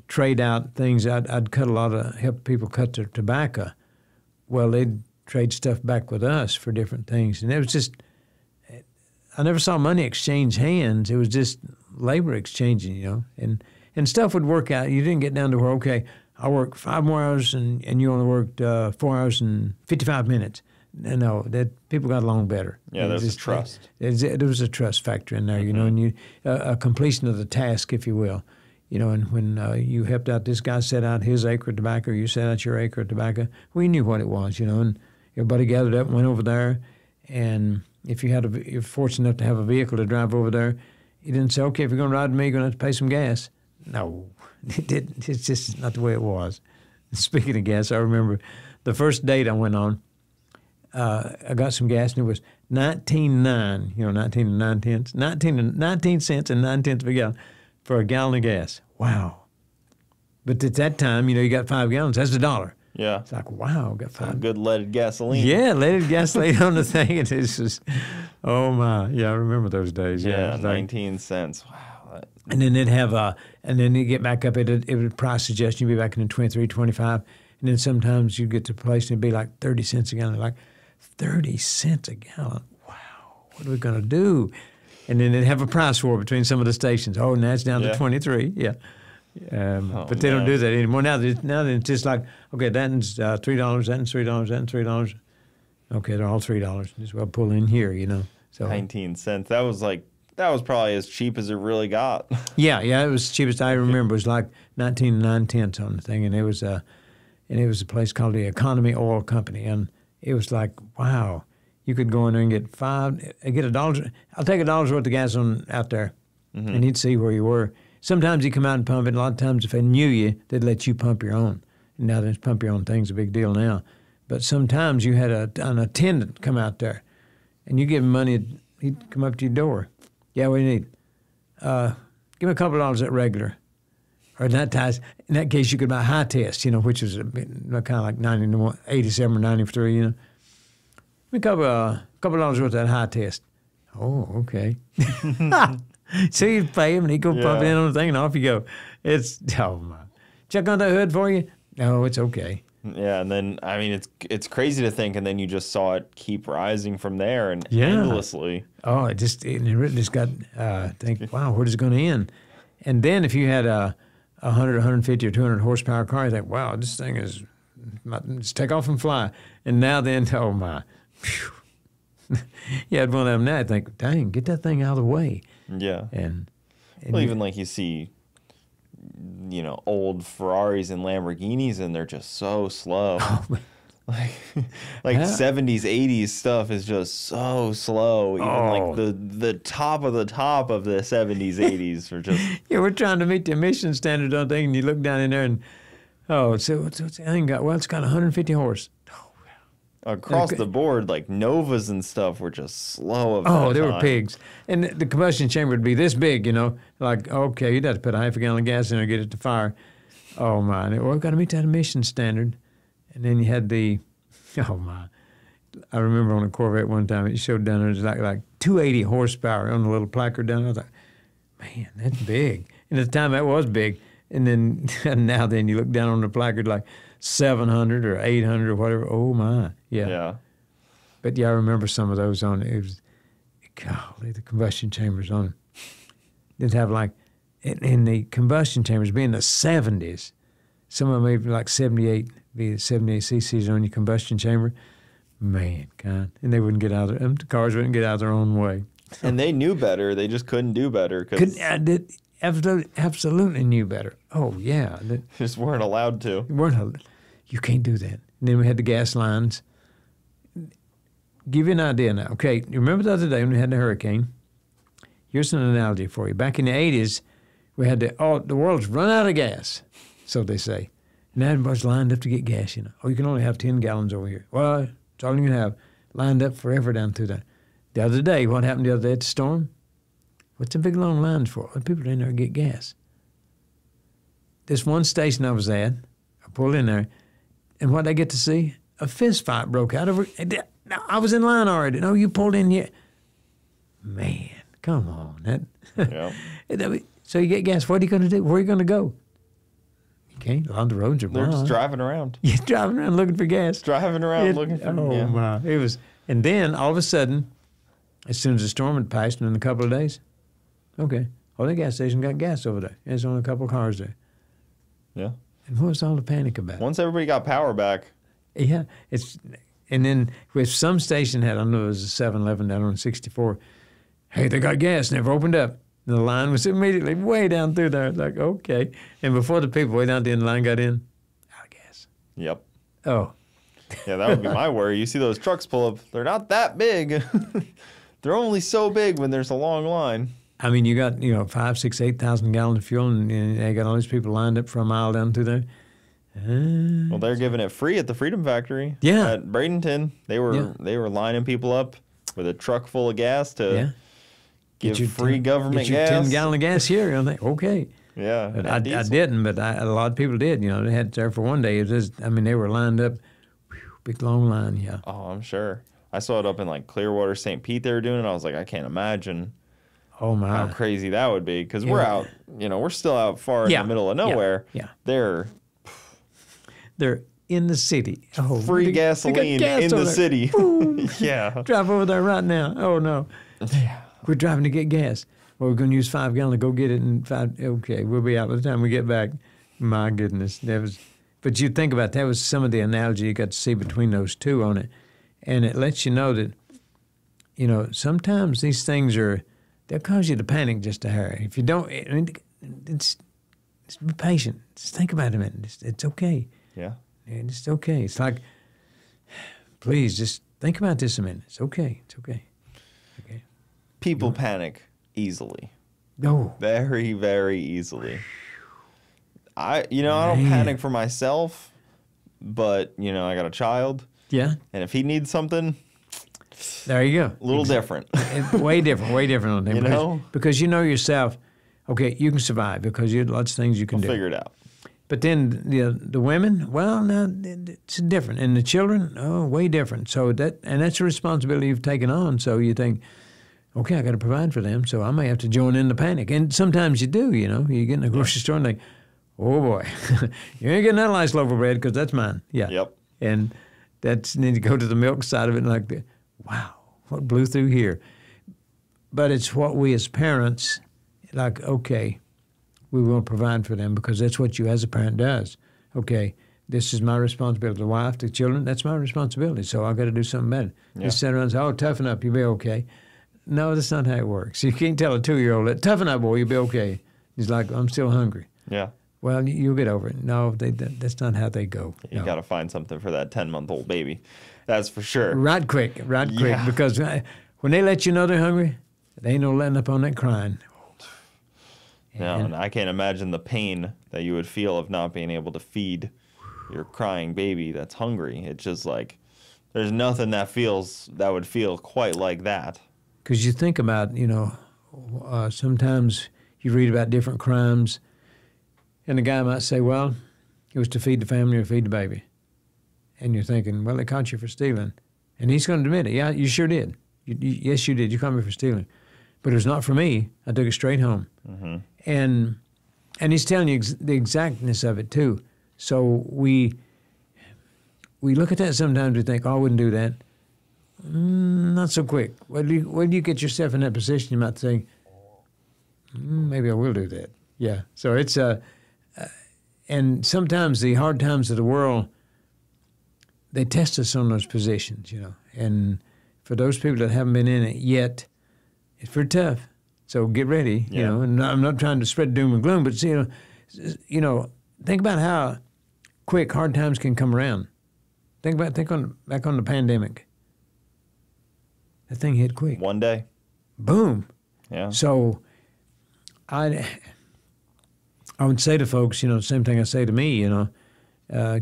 trade out things. I'd help people cut their tobacco. Well, they'd trade stuff back with us for different things. And it was just, I never saw money exchange hands. It was just labor exchanging, you know. And stuff would work out. You didn't get down to where, okay, I worked 5 more hours and you only worked 4 hours and 55 minutes. No, that people got along better. Yeah, there's a trust. There was a trust factor in there, you know, and a completion of the task, if you will. You know, and when you helped out, this guy set out his acre of tobacco, you set out your acre of tobacco, we knew what it was, you know, and everybody gathered up and went over there. And if you're fortunate enough to have a vehicle to drive over there, you didn't say, okay, if you're going to ride with me, you're going to have to pay some gas. No, it didn't. It's just not the way it was. Speaking of gas, I remember the first date I went on, I got some gas, and it was 19.9, you know, 19 and 9 tenths, 19 cents and 9 tenths of a gallon for a gallon of gas. Wow. But at that time, you know, you got 5 gallons. That's $1. Yeah. It's like, wow, got 5. Good leaded gasoline. Yeah, leaded gasoline on the thing. And it's just, oh, my. Yeah, I remember those days. Yeah, like, 19 cents. Wow. And then they'd have, and then you get back up, it would price suggestion, you'd be back in 23, 25. And then sometimes you'd get to a place and it'd be like 30 cents a gallon. Like, 30 cents a gallon. Wow, what are we going to do? And then they'd have a price war between some of the stations. Oh, now it's down to 23. Yeah. But they don't do that anymore. Now it's just like, okay, that's $3, that's $3, that's $3. Okay, they're all $3. Just well pull in here, you know. So 19 cents. That was probably as cheap as it really got. Yeah, it was the cheapest I remember. It was like 19 and 9 tenths on the thing, and it was a place called the Economy Oil Company, and it was like, wow, you could go in there and get $1. I'll take $1 worth of gas out there, and he'd see where you were. Sometimes he'd come out and pump it. A lot of times, if they knew you, they'd let you pump your own. And now there's pump your own thing's a big deal now. But sometimes you had an attendant come out there, and you give him money, he'd come up to your door. Yeah, what do you need? Give me a couple of dollars at regular. Or in that case, you could buy high test, you know, which is kind of like 87 or 93, you know. A couple of dollars worth of that high test. Oh, okay. So you pay him, and he go pump it in on the thing, and off you go. Oh my! Check on that hood for you. No, it's okay. Yeah, and then I mean, it's crazy to think, and then you just saw it keep rising from there and endlessly. Oh, it just got think, wow, where's it going to end? And then if you had a 100, 150, or 200 horsepower car, you think, wow, this thing is, let's take off and fly. And now then, oh my, you had one of them now, I think, dang, get that thing out of the way. Yeah. And well, even like you see, you know, old Ferraris and Lamborghinis, and they're just so slow. like 70s, 80s stuff is just so slow. Even like the top of the 70s, 80s are just. Yeah, we're trying to meet the emission standard on thing, and you look down in there and, so what's the thing got? Well, it's got 150 horse. Across the board, like Novas and stuff were just slow. They were pigs. And the combustion chamber would be this big, you know, like, okay, you'd have to put a half a gallon of gas in there to get it to fire. Oh, my. Well, we've got to meet that emission standard. And then you had I remember on a Corvette one time, it showed down there, it was like 280 horsepower on the little placard down there. I was like, man, that's big. And at the time, that was big. And then now then you look down on the placard like 700 or 800 or whatever. Oh, my. Yeah. But, I remember some of those on it. It was, golly, the combustion chambers on it. They'd have like, in the combustion chambers, being the 70s, some of them maybe like 78 cc's on your combustion chamber. Man, God. And they wouldn't get out of the cars wouldn't get out of their own way. And they knew better. They just couldn't do better. Absolutely knew better. Oh, yeah. Just weren't allowed to. You can't do that. And then we had the gas lines. Give you an idea now. Okay, you remember the other day when we had the hurricane? Here's an analogy for you. Back in the 80s, we had the world's run out of gas, so they say. And everybody's lined up to get gas, you know. Oh, you can only have 10 gallons over here. Well, it's all you can have. Lined up forever down through that. The other day, what happened the other day at the storm? What's the big long lines for? Well, people in there to get gas. This one station I was at, I pulled in there, And what I get to see? A fist fight broke out over. I was in line already. No, you pulled in yet. Man, come on. Yeah. So you get gas. What are you going to do? Where are you going to go? You can't. A lot of the roads are They're blind. just driving around. You're driving around looking for gas. Driving around looking for Oh, yeah. my. It was, and then all of a sudden, as soon as the storm had passed, in a couple of days, okay, the gas station got gas over there. There's only a couple of cars there. Yeah. And what was all the panic about? Once everybody got power back. Yeah, and then if some station had, I know it was a 7-Eleven down on 64. Hey, they got gas, never opened up. And the line was immediately way down through there. It's like, okay. And before the people way down the end line got in, out of gas. Yep. Oh. Yeah, that would be my worry. You see those trucks pull up, they're not that big. They're only so big when there's a long line. I mean, you got, 5, 6, 8,000 gallons of fuel, and they got all these people lined up for a mile down through there. Well, they're giving it free at the Freedom Factory. Yeah. At Bradenton, they were lining people up with a truck full of gas to give free government get your gas. 10 gallon of gas here. I'm like, okay. Yeah. But I didn't, but a lot of people did. They had it there for one day. It was just, they were lined up, big long line, yeah. Oh, I'm sure. I saw it up in like Clearwater, St. Pete. They were doing it. I was like, I can't imagine. Oh my! How crazy that would be, because we're out. We're still out far in the middle of nowhere. Yeah. They're in the city. Oh, free gasoline in the city. Yeah. Drive over there right now. Oh no. Yeah. We're driving to get gas. Well, we're going to use 5 gallons to go get it in 5. Okay, we'll be out by the time we get back. My goodness, that was. But you think about that was some of the analogy you got to see between those two on it, and it lets you know that, sometimes these things they'll cause you to panic just a hair. If you don't, just be patient. Just think about it a minute. It's okay. Yeah. It's okay. It's like, please just think about this a minute. It's okay. It's okay. Okay. People panic easily. No. Very, very easily. I don't panic for myself, but I got a child. Yeah. And if he needs something, there you go. A little different. Way different on him. Because you know yourself, okay, you can survive because you lots of things you can do. Figure it out. But then the women, well, now it's different, and the children, way different. So that's a responsibility you've taken on. So you think, okay, I got to provide for them, so I may have to join in the panic. And sometimes you do. You get in the grocery store and think, oh boy, you ain't getting that nice loaf of bread because that's mine. Yeah. Yep. And then you go to the milk side of it and like, wow, what blew through here? But it's what we as parents, like, okay, we will provide for them because that's what you as a parent does. Okay, this is my responsibility. The wife, the children, that's my responsibility. So I got to do something better. Yeah. Just sit around and say, oh, toughen up, you'll be okay. No, that's not how it works. You can't tell a 2-year-old, toughen up, boy, you'll be okay. He's like, I'm still hungry. Yeah. Well, you'll get over it. No, that's not how they go. You got to find something for that 10-month-old baby. That's for sure. Right quick, because when they let you know they're hungry, they ain't no letting up on that crying. No, and I can't imagine the pain that you would feel of not being able to feed your crying baby that's hungry. It's just like there's nothing that would feel quite like that. Because you think about, sometimes you read about different crimes, and the guy might say, well, it was to feed the family or feed the baby. And you're thinking, well, they caught you for stealing. And he's going to admit it. Yeah, you sure did. Yes, you did. You caught me for stealing. But it was not for me. I took it straight home. Mm-hmm. And he's telling you the exactness of it, too. So we look at that sometimes, we think, oh, I wouldn't do that. Not so quick. When you get yourself in that position, you might think, maybe I will do that. Yeah. So it's and sometimes the hard times of the world, they test us on those positions, And for those people that haven't been in it yet, it's pretty tough. So get ready, And I'm not trying to spread doom and gloom, but think about how quick hard times can come around. Think back on the pandemic. That thing hit quick. One day. Boom. Yeah. So I would say to folks, the same thing I say to me,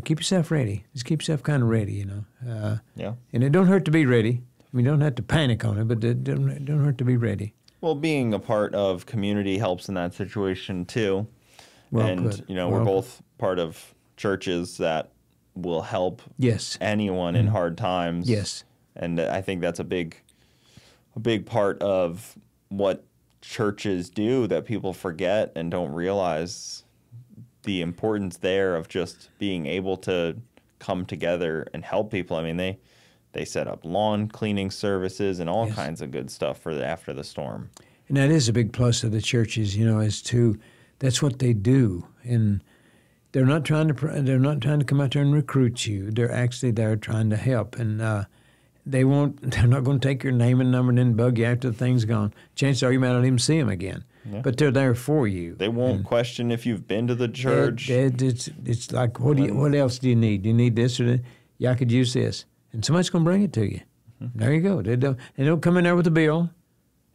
keep yourself ready. Just keep yourself kind of ready, Yeah. And it don't hurt to be ready. I mean, you don't have to panic on it, but it don't hurt to be ready. Well, being a part of community helps in that situation too. Well and put. we're both part of churches that will help Yes. anyone in hard times. Yes. And I think that's a big part of what churches do that people forget and don't realize the importance there of just being able to come together and help people. I mean, they set up lawn cleaning services and all kinds of good stuff for after the storm. And that is a big plus of the churches, that's what they do. And they're not trying to come out there and recruit you. They're actually there trying to help. And they're not going to take your name and number and then bug you after the thing's gone. Chances are you might not even see them again. Yeah. But they're there for you. They won't question if you've been to the church. It's like, what else do you need? Do you need this or that? Yeah, I could use this. And somebody's going to bring it to you. Mm-hmm. There you go. They don't come in there with a bill.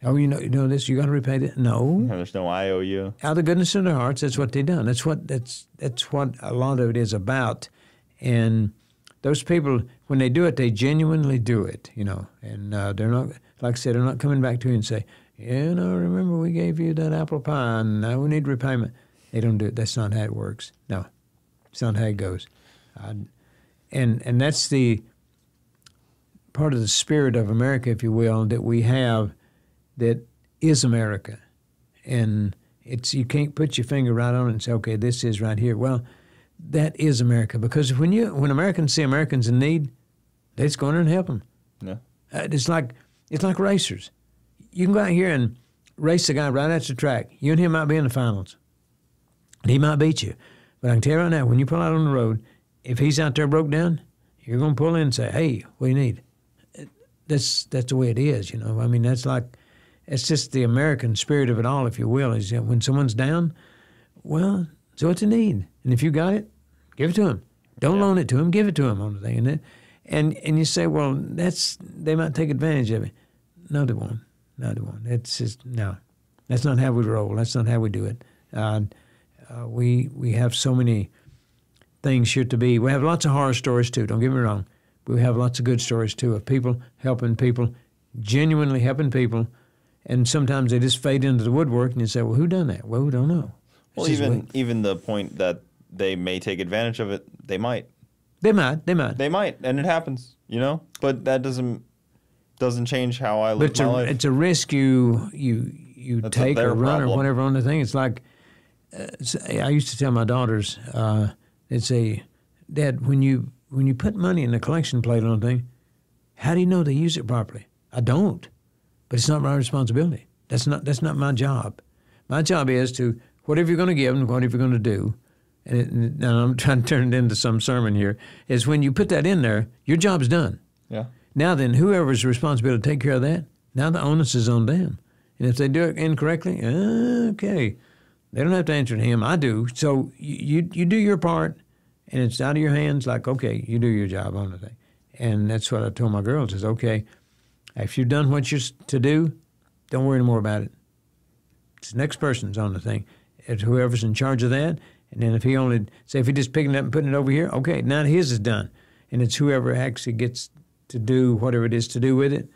Oh, you know this. You got to repay that. No, there's no IOU. Out of the goodness of their hearts, that's what they've done. That's what a lot of it is about. And those people, when they do it, they genuinely do it. And they're not, like I said, they're not coming back to you and say, remember we gave you that apple pie, and now we need repayment. They don't do it. That's not how it works. No, it's not how it goes. And that's the part of the spirit of America, if you will, that we have. That is America, and you can't put your finger right on it and say, okay, this is right here. Well, that is America, because when Americans see Americans in need, they just go in there and help them. Yeah, it's like racers. You can go out here and race the guy right at the track. You and him might be in the finals. He might beat you, but I can tell you right now, when you pull out on the road, if he's out there broke down, you're going to pull in and say, hey, what do you need? That's the way it is. I mean, it's just the American spirit of it all, if you will, is that when someone's down, well, so what you need. And if you got it, give it to him. Don't loan it to him, give it to him on the thing. And you say, well, they might take advantage of it. No, they won't. No, they won't. It's just, no. That's not how we roll. That's not how we do it. We have so many things here to be. We have lots of horror stories, too. Don't get me wrong. We have lots of good stories, too, of people helping people, genuinely helping people. And sometimes they just fade into the woodwork, and you say, well, who done that? Well, we don't know. Well, even the point that they may take advantage of it, they might. They might, and it happens, But that doesn't change how I live my life. It's a risk you take or run problem. Or whatever on the thing. It's like, I used to tell my daughters, they'd say, Dad, when you put money in the collection plate on a thing, how do you know they use it properly? I don't. But it's not my responsibility. That's not my job. My job is to, whatever you're going to give them, whatever you're going to do, and I'm trying to turn it into some sermon here, is when you put that in there, your job's done. Yeah. Now then, whoever's responsible to take care of that, now the onus is on them. And if they do it incorrectly, okay, they don't have to answer to him. I do. So you do your part, and it's out of your hands, like, okay, you do your job on the thing. And that's what I told my girls is, okay, if you've done what you're to do, don't worry anymore about it. It's the next person's on the thing. It's whoever's in charge of that. And then if he just picking it up and putting it over here, okay, now his is done. And it's whoever actually gets to do whatever it is to do with it,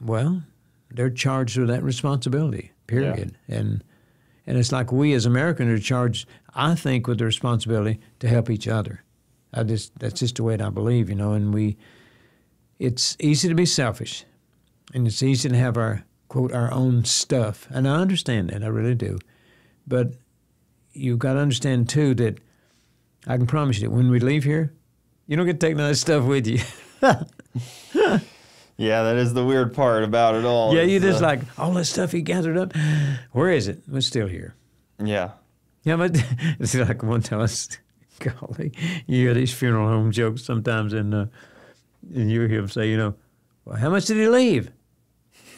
well, they're charged with that responsibility, period. Yeah. And it's like we as Americans are charged, I think, with the responsibility to help each other. That's just the way I believe, and it's easy to be selfish. And it's easy to have our, quote, our own stuff. And I understand that. I really do. But you've got to understand, too, that I can promise you that when we leave here, you don't get to take none of that stuff with you. Yeah, that is the weird part about it all. Yeah, you just like, all that stuff he gathered up, where is it? It's still here. Yeah. Yeah, but it's like one time, golly, you hear these funeral home jokes sometimes, and you hear them say, well, how much did he leave?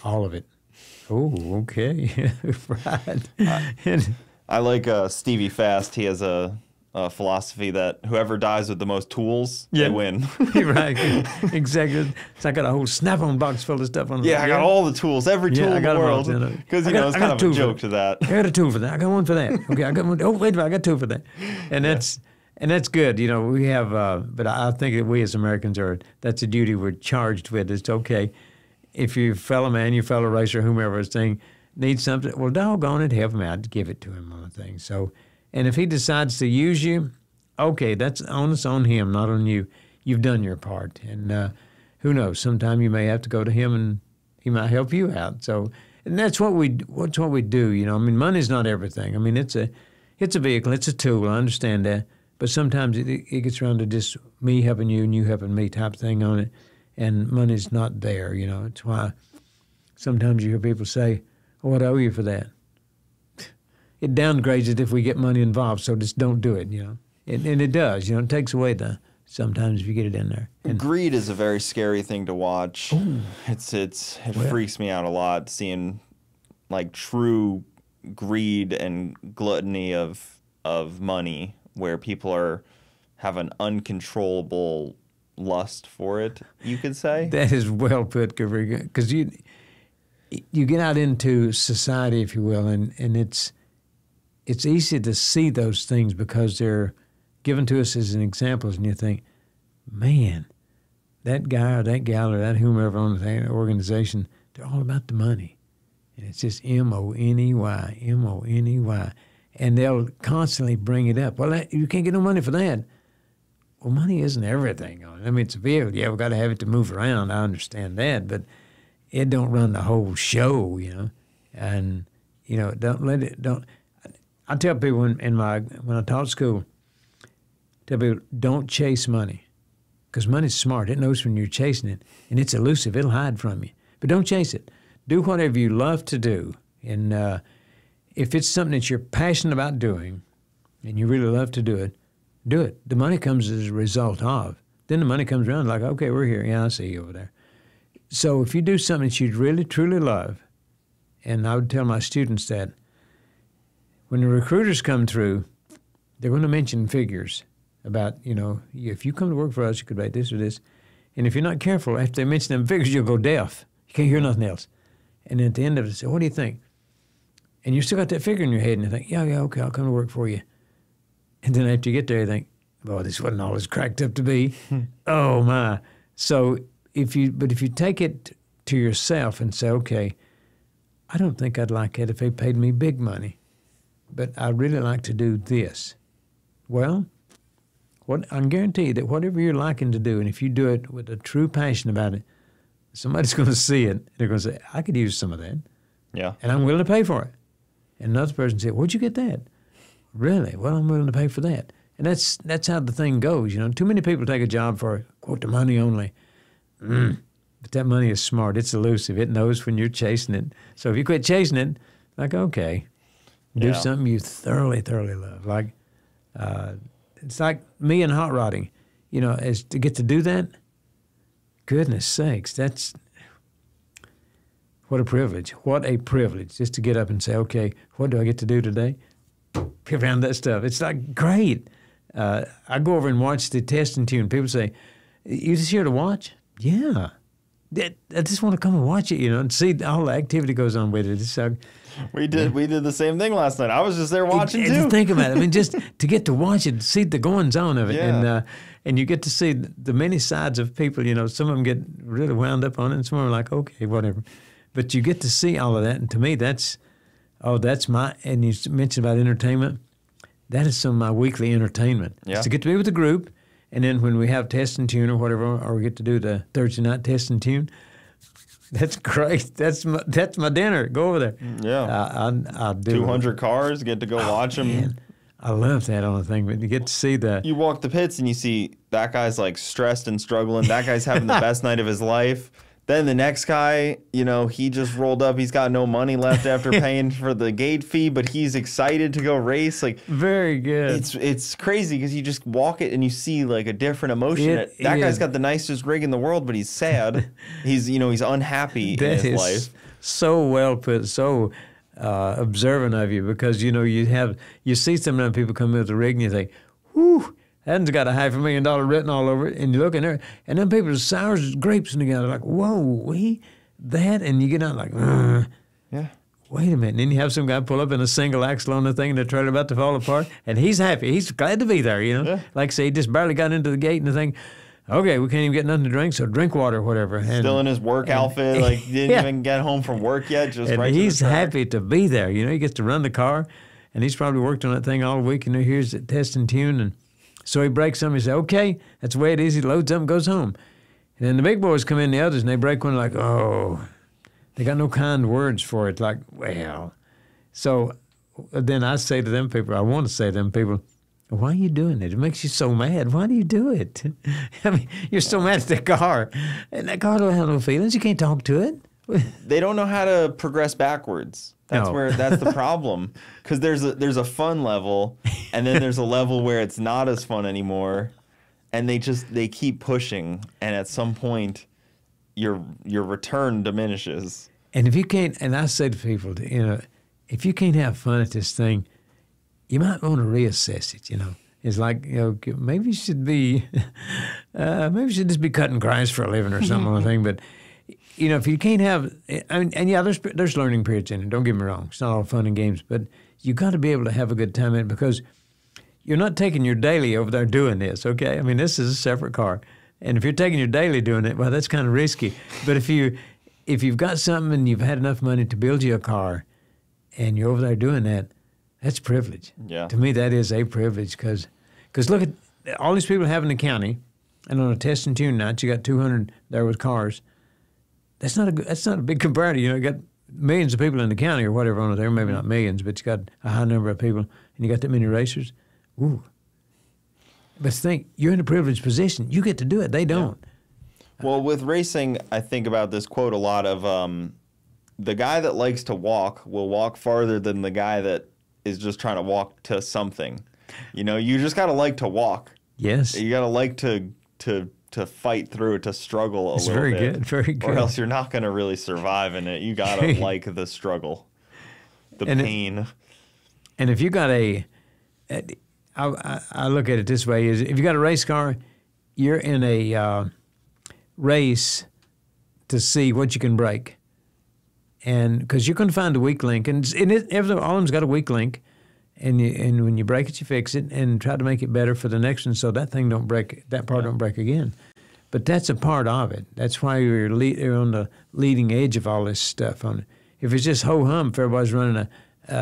All of it. Oh, okay. Right. I like Stevie Fast. He has a philosophy that whoever dies with the most tools, they win. Right. Exactly. So I got a whole Snap-on box full of stuff on it. Yeah, I got all the tools, every tool in the world. Because, it's kind of a joke to that. I got a tool for that. I got one for that. Okay, I got one. Oh, wait a minute, I got two for that. And that's good. We have, but I think that we as Americans that's a duty we're charged with. It's okay. If your fellow man, your fellow racer, whomever is saying, needs something, well, doggone it, help him out, give it to him on the thing. So, and if he decides to use you, okay, that's on him, not on you. You've done your part. And who knows, sometime you may have to go to him and he might help you out. So, and that's what we do, you know. I mean, money's not everything. I mean, it's a vehicle, it's a tool, I understand that. But sometimes it gets around to just me helping you and you helping me type thing on it. And money's not there, you know. It's why sometimes you hear people say, oh, what I owe you for that? It downgrades it if we get money involved, so just don't do it, you know. And it does, you know. It takes away sometimes if you get it in there. And greed is a very scary thing to watch. Ooh. It freaks me out a lot, seeing like true greed and gluttony of money, where people have an uncontrollable lust for it, you could say. That is well put, Gabriel, because you get out into society, if you will, and it's easy to see those things because they're given to us as an example, and you think, man, that guy or that gal or that whomever on the organization, they're all about the money. And it's just M-O-N-E-Y, M-O-N-E-Y. And they'll constantly bring it up. Well, you can't get no money for that. Well, money isn't everything. I mean, it's a vehicle. Yeah, we've got to have it to move around. I understand that. But it don't run the whole show, you know. And, you know, I tell people when I taught school, tell people, don't chase money. Because money's smart. It knows when you're chasing it. And it's elusive. It'll hide from you. But don't chase it. Do whatever you love to do. And if it's something that you're passionate about doing and you really love to do it, do it. The money comes as a result of. Then the money comes around like, okay, we're here. Yeah, I see you over there. So if you do something that you really, truly love, and I would tell my students that when the recruiters come through, they're going to mention figures about, you know, if you come to work for us, you could make this or this. And if you're not careful, after they mention them figures, you'll go deaf. You can't hear nothing else. And at the end of it, say, what do you think? And you still got that figure in your head, and you think, yeah, okay, I'll come to work for you. And then after you get there, you think, boy, this wasn't all it's cracked up to be. Oh, my. So if you take it to yourself and say, okay, I don't think I'd like it if they paid me big money, but I'd really like to do this. Well, I guarantee you that whatever you're liking to do, and if you do it with a true passion about it, somebody's going to see it. They're going to say, I could use some of that. Yeah. And I'm willing to pay for it. And another person said, where'd you get that? Really? Well, I'm willing to pay for that. And that's how the thing goes. You know, too many people take a job for, quote, the money only. But that money is smart. It's elusive. It knows when you're chasing it. So if you quit chasing it, like, okay, do something you thoroughly, thoroughly love. Like, it's like me and hot rodding. You know, as to get to do that, goodness sakes, that's what a privilege. What a privilege just to get up and say, okay, what do I get to do today? Be around that stuff. It's like great. I go over and watch the test and tune. People say, you just here to watch? Yeah. I just want to come and watch it, you know, and see all the activity goes on with it. It's we did the same thing last night. I was just there watching too. Think about it. I mean, just to get to watch it, see the goings on of it, and you get to see the many sides of people. You know, some of them get really wound up on it, and some of them are like, okay, whatever. But you get to see all of that, and to me, that's my. And you mentioned about entertainment. That is some of my weekly entertainment. Yeah. It's to get to be with the group, and then when we have test and tune or whatever, or we get to do the Thursday night test and tune. That's great. That's my dinner. Go over there. Yeah. I'll do 200 cars. Get to go watch them. Man. I love that on the thing, but you get to see the. You walk the pits and you see that guy's like stressed and struggling. That guy's having the best night of his life. Then the next guy, you know, he just rolled up. He's got no money left after paying for the gate fee, but he's excited to go race. Like, very good. It's crazy because you just walk it and you see like a different emotion. That guy's got the nicest rig in the world, but he's sad. He's unhappy in his life. So well put. So observant of you, because you know you see some of them people come in with the rig and you think, whew. That's got $500,000 written all over it, and you look in there, and then people are sour as grapes, and you're like, whoa, that, and you get out like, yeah. Wait a minute. And then you have some guy pull up in a single axle on the thing, and the trailer about to fall apart, and he's happy. He's glad to be there, you know. Yeah. Like, say, he just barrely got into the gate, and the thing, okay, we can't even get nothing to drink, so drink water or whatever. And, still in his work outfit, like, didn't even get home from work yet, just and right he's to the track. Happy to be there, you know. He gets to run the car, and he's probably worked on that thing all week, and here's it test and tune, and So he breaks something. He says, okay, that's the way it is. He loads up and goes home. And then the big boys come in, the others, and they break one like, oh, they got no kind words for it. Like, well. So then I say to them people, I want to say to them people, why are you doing it? It makes you so mad. Why do you do it? I mean, you're so mad at the car. And that car don't have no feelings. You can't talk to it. They don't know how to progress backwards. That's the problem. Because there's a fun level, and then there's a level where it's not as fun anymore, and they keep pushing, and at some point, your return diminishes. And if you can't, and I say to people, if you can't have fun at this thing, you might want to reassess it. It's like, maybe you should be, maybe you should just be cutting grass for a living or something like thing. But if you can't have, there's learning periods in it. Don't get me wrong; it's not all fun and games, but you got to be able to have a good time in it because you're not taking your daily over there doing this. Okay, I mean this is a separate car, and if you're taking your daily doing it, well, that's kind of risky. But if you've got something and you've had enough money to build you a car, and you're over there doing that, that's privilege. Yeah. To me, that is a privilege because look at all these people have in the county, and on a test and tune night, you got 200 there with cars. That's not a big comparative. You got millions of people in the county or whatever on it there, maybe not millions, but you got a high number of people, and you got that many racers. Ooh. But think, you're in a privileged position. You get to do it. They don't. Yeah. Well, with racing, I think about this quote a lot of the guy that likes to walk will walk farther than the guy that is just trying to walk to something. You just got to like to walk. Yes. You got to like to fight through it, to struggle a little very bit. Good, very good. Or else you're not going to really survive in it. You got to like the struggle, the pain. And if you got I look at it this way, is if you got a race car, you're in a race to see what you can break. And because you're going to find a weak link, and all of them's got a weak link, and when you break it, you fix it, and try to make it better for the next one, so that thing don't break, that part don't break again. But that's a part of it. That's why you're on the leading edge of all this stuff. If it's just ho hum, if everybody's running a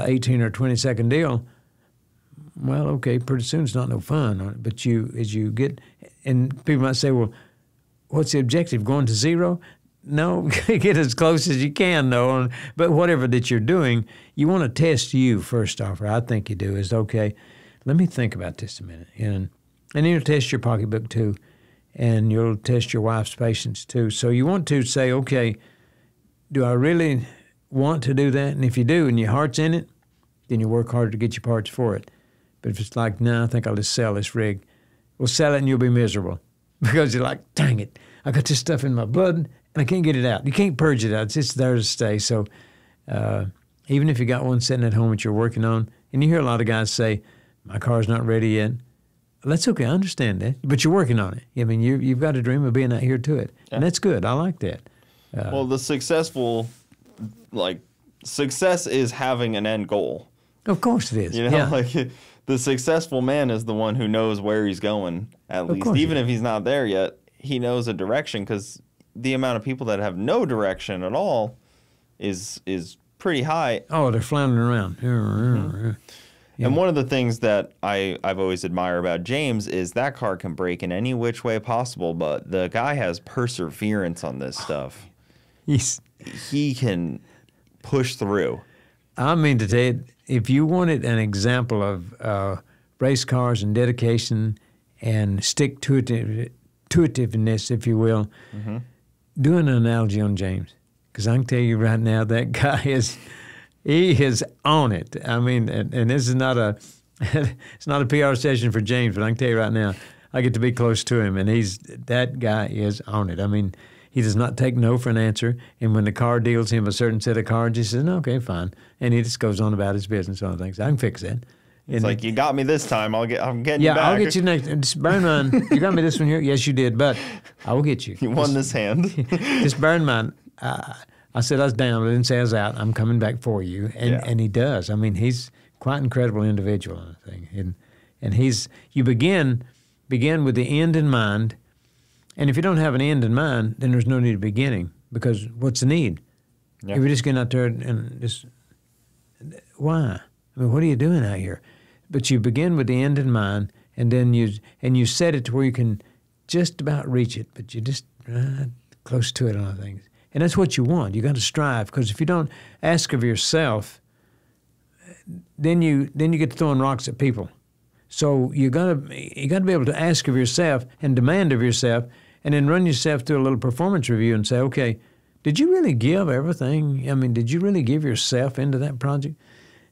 18 or 20 second deal, well, okay, pretty soon it's not no fun. But as you get, and people might say, well, what's the objective? Going to zero? No, get as close as you can, though. But whatever that you're doing, you want to test you first off, or I think you do, is, okay, let me think about this a minute. And then you'll test your pocketbook, too, and you'll test your wife's patience, too. So you want to say, okay, do I really want to do that? And if you do, and your heart's in it, then you work harder to get your parts for it. But if it's like, no, I think I'll just sell this rig, well, sell it and you'll be miserable because you're like, dang it, I got this stuff in my blood, and I can't get it out. You can't purge it out. It's just there to stay. So even if you got one sitting at home that you're working on, and you hear a lot of guys say, my car's not ready yet, that's okay. I understand that. But you're working on it. I mean, you've got a dream of being out here to it. Yeah. And that's good. I like that. Well, the success is having an end goal. Of course it is. The successful man is the one who knows where he's going, at least. Even if he's not there yet, he knows a direction, because the amount of people that have no direction at all is pretty high. Oh, they're floundering around. Mm-hmm. Yeah. And one of the things that I've always admired about James is that car can break in any which way possible, but the guy has perseverance on this stuff. He can push through. I mean to tell you, if you wanted an example of race cars and dedication and stick-to-itiveness, if you will, mm-hmm. do an analogy on James. Because I can tell you right now, that guy he is on it. I mean, and this is not it's not a PR session for James, but I can tell you right now, I get to be close to him, and that guy is on it. I mean, he does not take no for an answer, and when the car deals him a certain set of cards, he says, okay, fine, and he just goes on about his business and things. I can fix that. It's like, you got me this time, I'm getting you back. Yeah, I'll get you next. Just bear in mind, you got me this one here. Yes, you did, but I will get you. You won this hand. Just bear in mind, I said I was down, but I didn't say I was out. I'm coming back for you, and he does. I mean, he's quite an incredible individual, I think. And you begin with the end in mind, and if you don't have an end in mind, then there's no need of beginning, because what's the need? Yeah. If you're just getting out there and just, why? I mean, what are you doing out here? But you begin with the end in mind, and then you set it to where you can just about reach it, but you're just close to it on things. And that's what you want. You got to strive, because if you don't ask of yourself, then you get to throwing rocks at people. So you got to be able to ask of yourself and demand of yourself, and then run yourself through a little performance review and say, okay, did you really give everything? I mean, did you really give yourself into that project?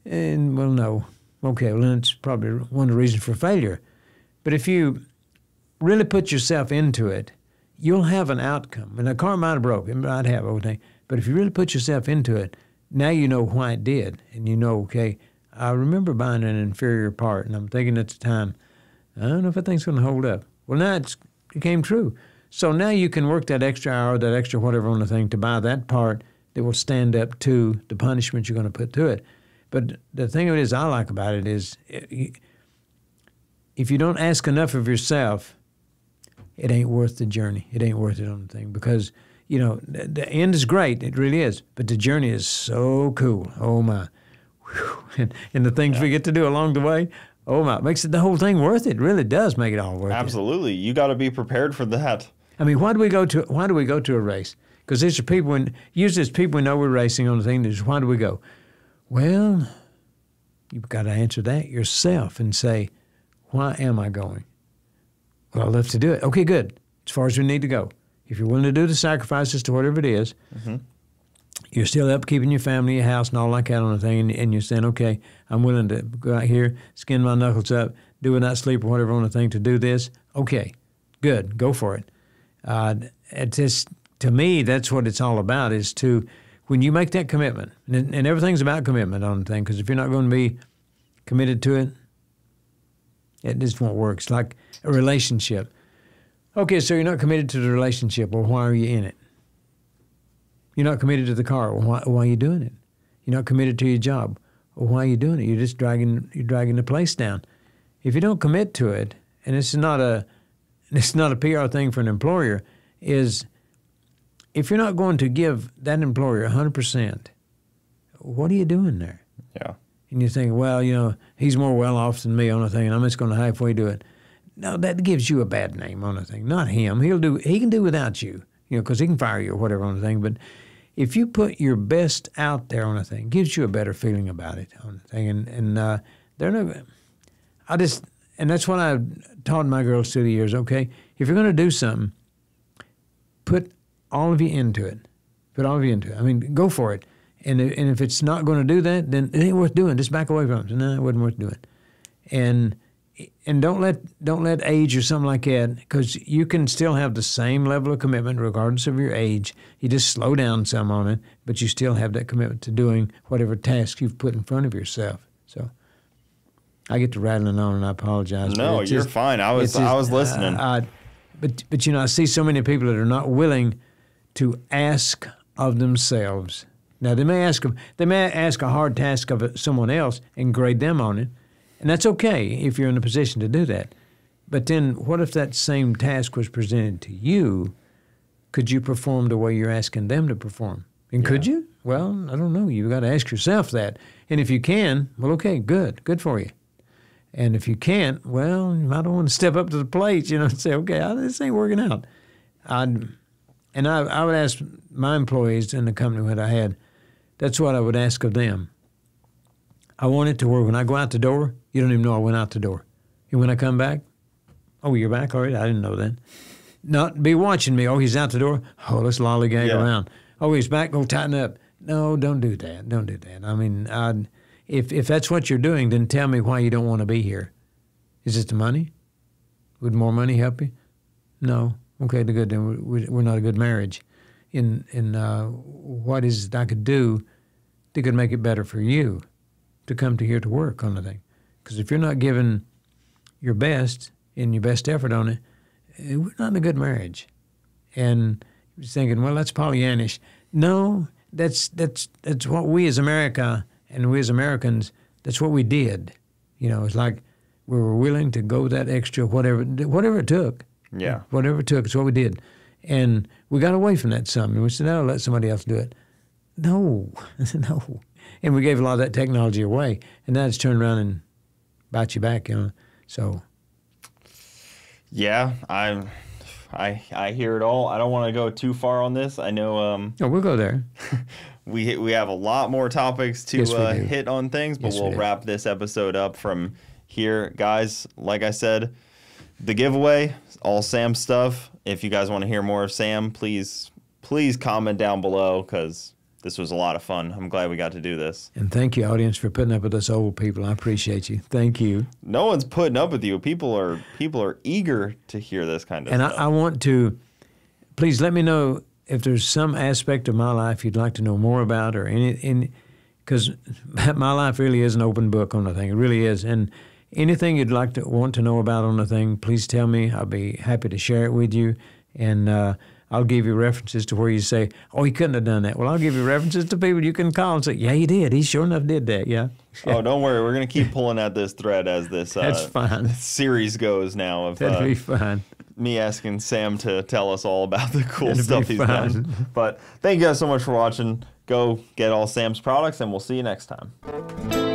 And, well, no. Okay, well, then it's probably one of the reasons for failure. But if you really put yourself into it, you'll have an outcome. And the car might have broke, it might have everything. But if you really put yourself into it, now you know why it did. And you know, okay, I remember buying an inferior part, and I'm thinking at the time, I don't know if that thing's going to hold up. Well, now it came true. So now you can work that extra hour, that extra whatever on the thing to buy that part that will stand up to the punishment you're going to put to it. But the thing of it is, I like about it is, if you don't ask enough of yourself, it ain't worth the journey. It ain't worth it on the thing, because, you know, the end is great. It really is. But the journey is so cool. Oh, my. Whew. And the things we get to do along the way, oh, my. It makes the whole thing worth it. It really does make it all worth it. Absolutely. You got to be prepared for that. I mean, why do we go to a race? Because there's people, usually it's people we know we're racing on the thing. There's, why do we go? Well, you've got to answer that yourself and say, why am I going? Well, I love to do it. Okay, good. As far as we need to go. If you're willing to do the sacrifices to whatever it is, you're still up keeping your family, your house, and all like that on the thing, and you're saying, okay, I'm willing to go out here, skin my knuckles up, do without sleep or whatever on the thing to do this. Okay, good. Go for it. It's just, to me, that's what it's all about, is to, when you make that commitment, and everything's about commitment on the thing, because if you're not going to be committed to it, it just won't work. It's like a relationship. Okay, so you're not committed to the relationship. Well, why are you in it? You're not committed to the car. Well, why are you doing it? You're not committed to your job. Well, why are you doing it? You're just dragging the place down. If you don't commit to it, and it's not a PR thing for an employer, is if you're not going to give that employer 100%, what are you doing there? Yeah. And you think, well, you know, he's more well off than me on the thing, and I'm just going to halfway do it. No, that gives you a bad name on the thing. Not him. He can do without you, you know, because he can fire you or whatever on the thing. But if you put your best out there on a thing, it gives you a better feeling about it on the thing. And they're no. And that's what I've taught my girls through the years. Okay, if you're going to do something, put all of you into it. Put all of you into it. I mean, go for it. And if it's not going to do that, then it ain't worth doing. Just back away from it. No, it wasn't worth doing. And don't let age or something like that, because you can still have the same level of commitment regardless of your age. You just slow down some on it, but you still have that commitment to doing whatever task you've put in front of yourself. So I get to rattling on, and I apologize. No, you're fine. I was listening. But you know, I see so many people that are not willing to ask of themselves. Now they may ask a hard task of someone else and grade them on it, and that's okay if you're in a position to do that. But then, what if that same task was presented to you? Could you perform the way you're asking them to perform? And could you? Well, I don't know. You've got to ask yourself that. And if you can, well, okay, good for you. And if you can't, well, you might want to step up to the plate, you know, and say, okay, this ain't working out. I would ask my employees in the company that I had, that's what I would ask of them. I want it to work. When I go out the door, you don't even know I went out the door. And when I come back, oh, you're back already? I didn't know that. Not be watching me. Oh, he's out the door. Oh, let's lollygag around. Oh, he's back. Go tighten up. No, don't do that. Don't do that. I mean, if that's what you're doing, then tell me why you don't want to be here. Is it the money? Would more money help you? No. Okay, good. Then we're not a good marriage. In what is it I could do that could make it better for you to come to here to work on the thing? Because if you're not giving your best and your best effort on it, we're not in a good marriage. And you're thinking, well, that's Pollyannish. No, that's what we as America and we as Americans, that's what we did. You know, it's like we were willing to go that extra, whatever it took. Yeah. Whatever it took, it's what we did. And we got away from that some. And we said, no, let somebody else do it. No, no. And we gave a lot of that technology away. And now it's turned around and bite you back, you know. So Yeah, I hear it all. I don't want to go too far on this. I know Oh, we'll go there. we have a lot more topics to Yes, we do. hit on things, but Yes, we we'll do. wrap this episode up from here, guys. Like I said, the giveaway, all Sam stuff. If you guys want to hear more of Sam, please comment down below, because this was a lot of fun. I'm glad we got to do this. And thank you, audience, for putting up with us old people. I appreciate you. Thank you. No one's putting up with you. People are eager to hear this kind of And stuff. I want to, please let me know if there's some aspect of my life you'd like to know more about, or any, because my life really is an open book on the thing. It really is. And anything you'd want to know about on the thing, please tell me. I'll be happy to share it with you. And I'll give you references to where you say, oh, he couldn't have done that. Well, I'll give you references to people you can call and say, yeah, he did. He sure enough did that, yeah. Oh, don't worry. We're going to keep pulling at this thread as this That's fine. series goes now. Of That'd be fine. me asking Sam to tell us all about the cool That'd stuff be he's fun. done. But thank you guys so much for watching. Go get all Sam's products, and we'll see you next time.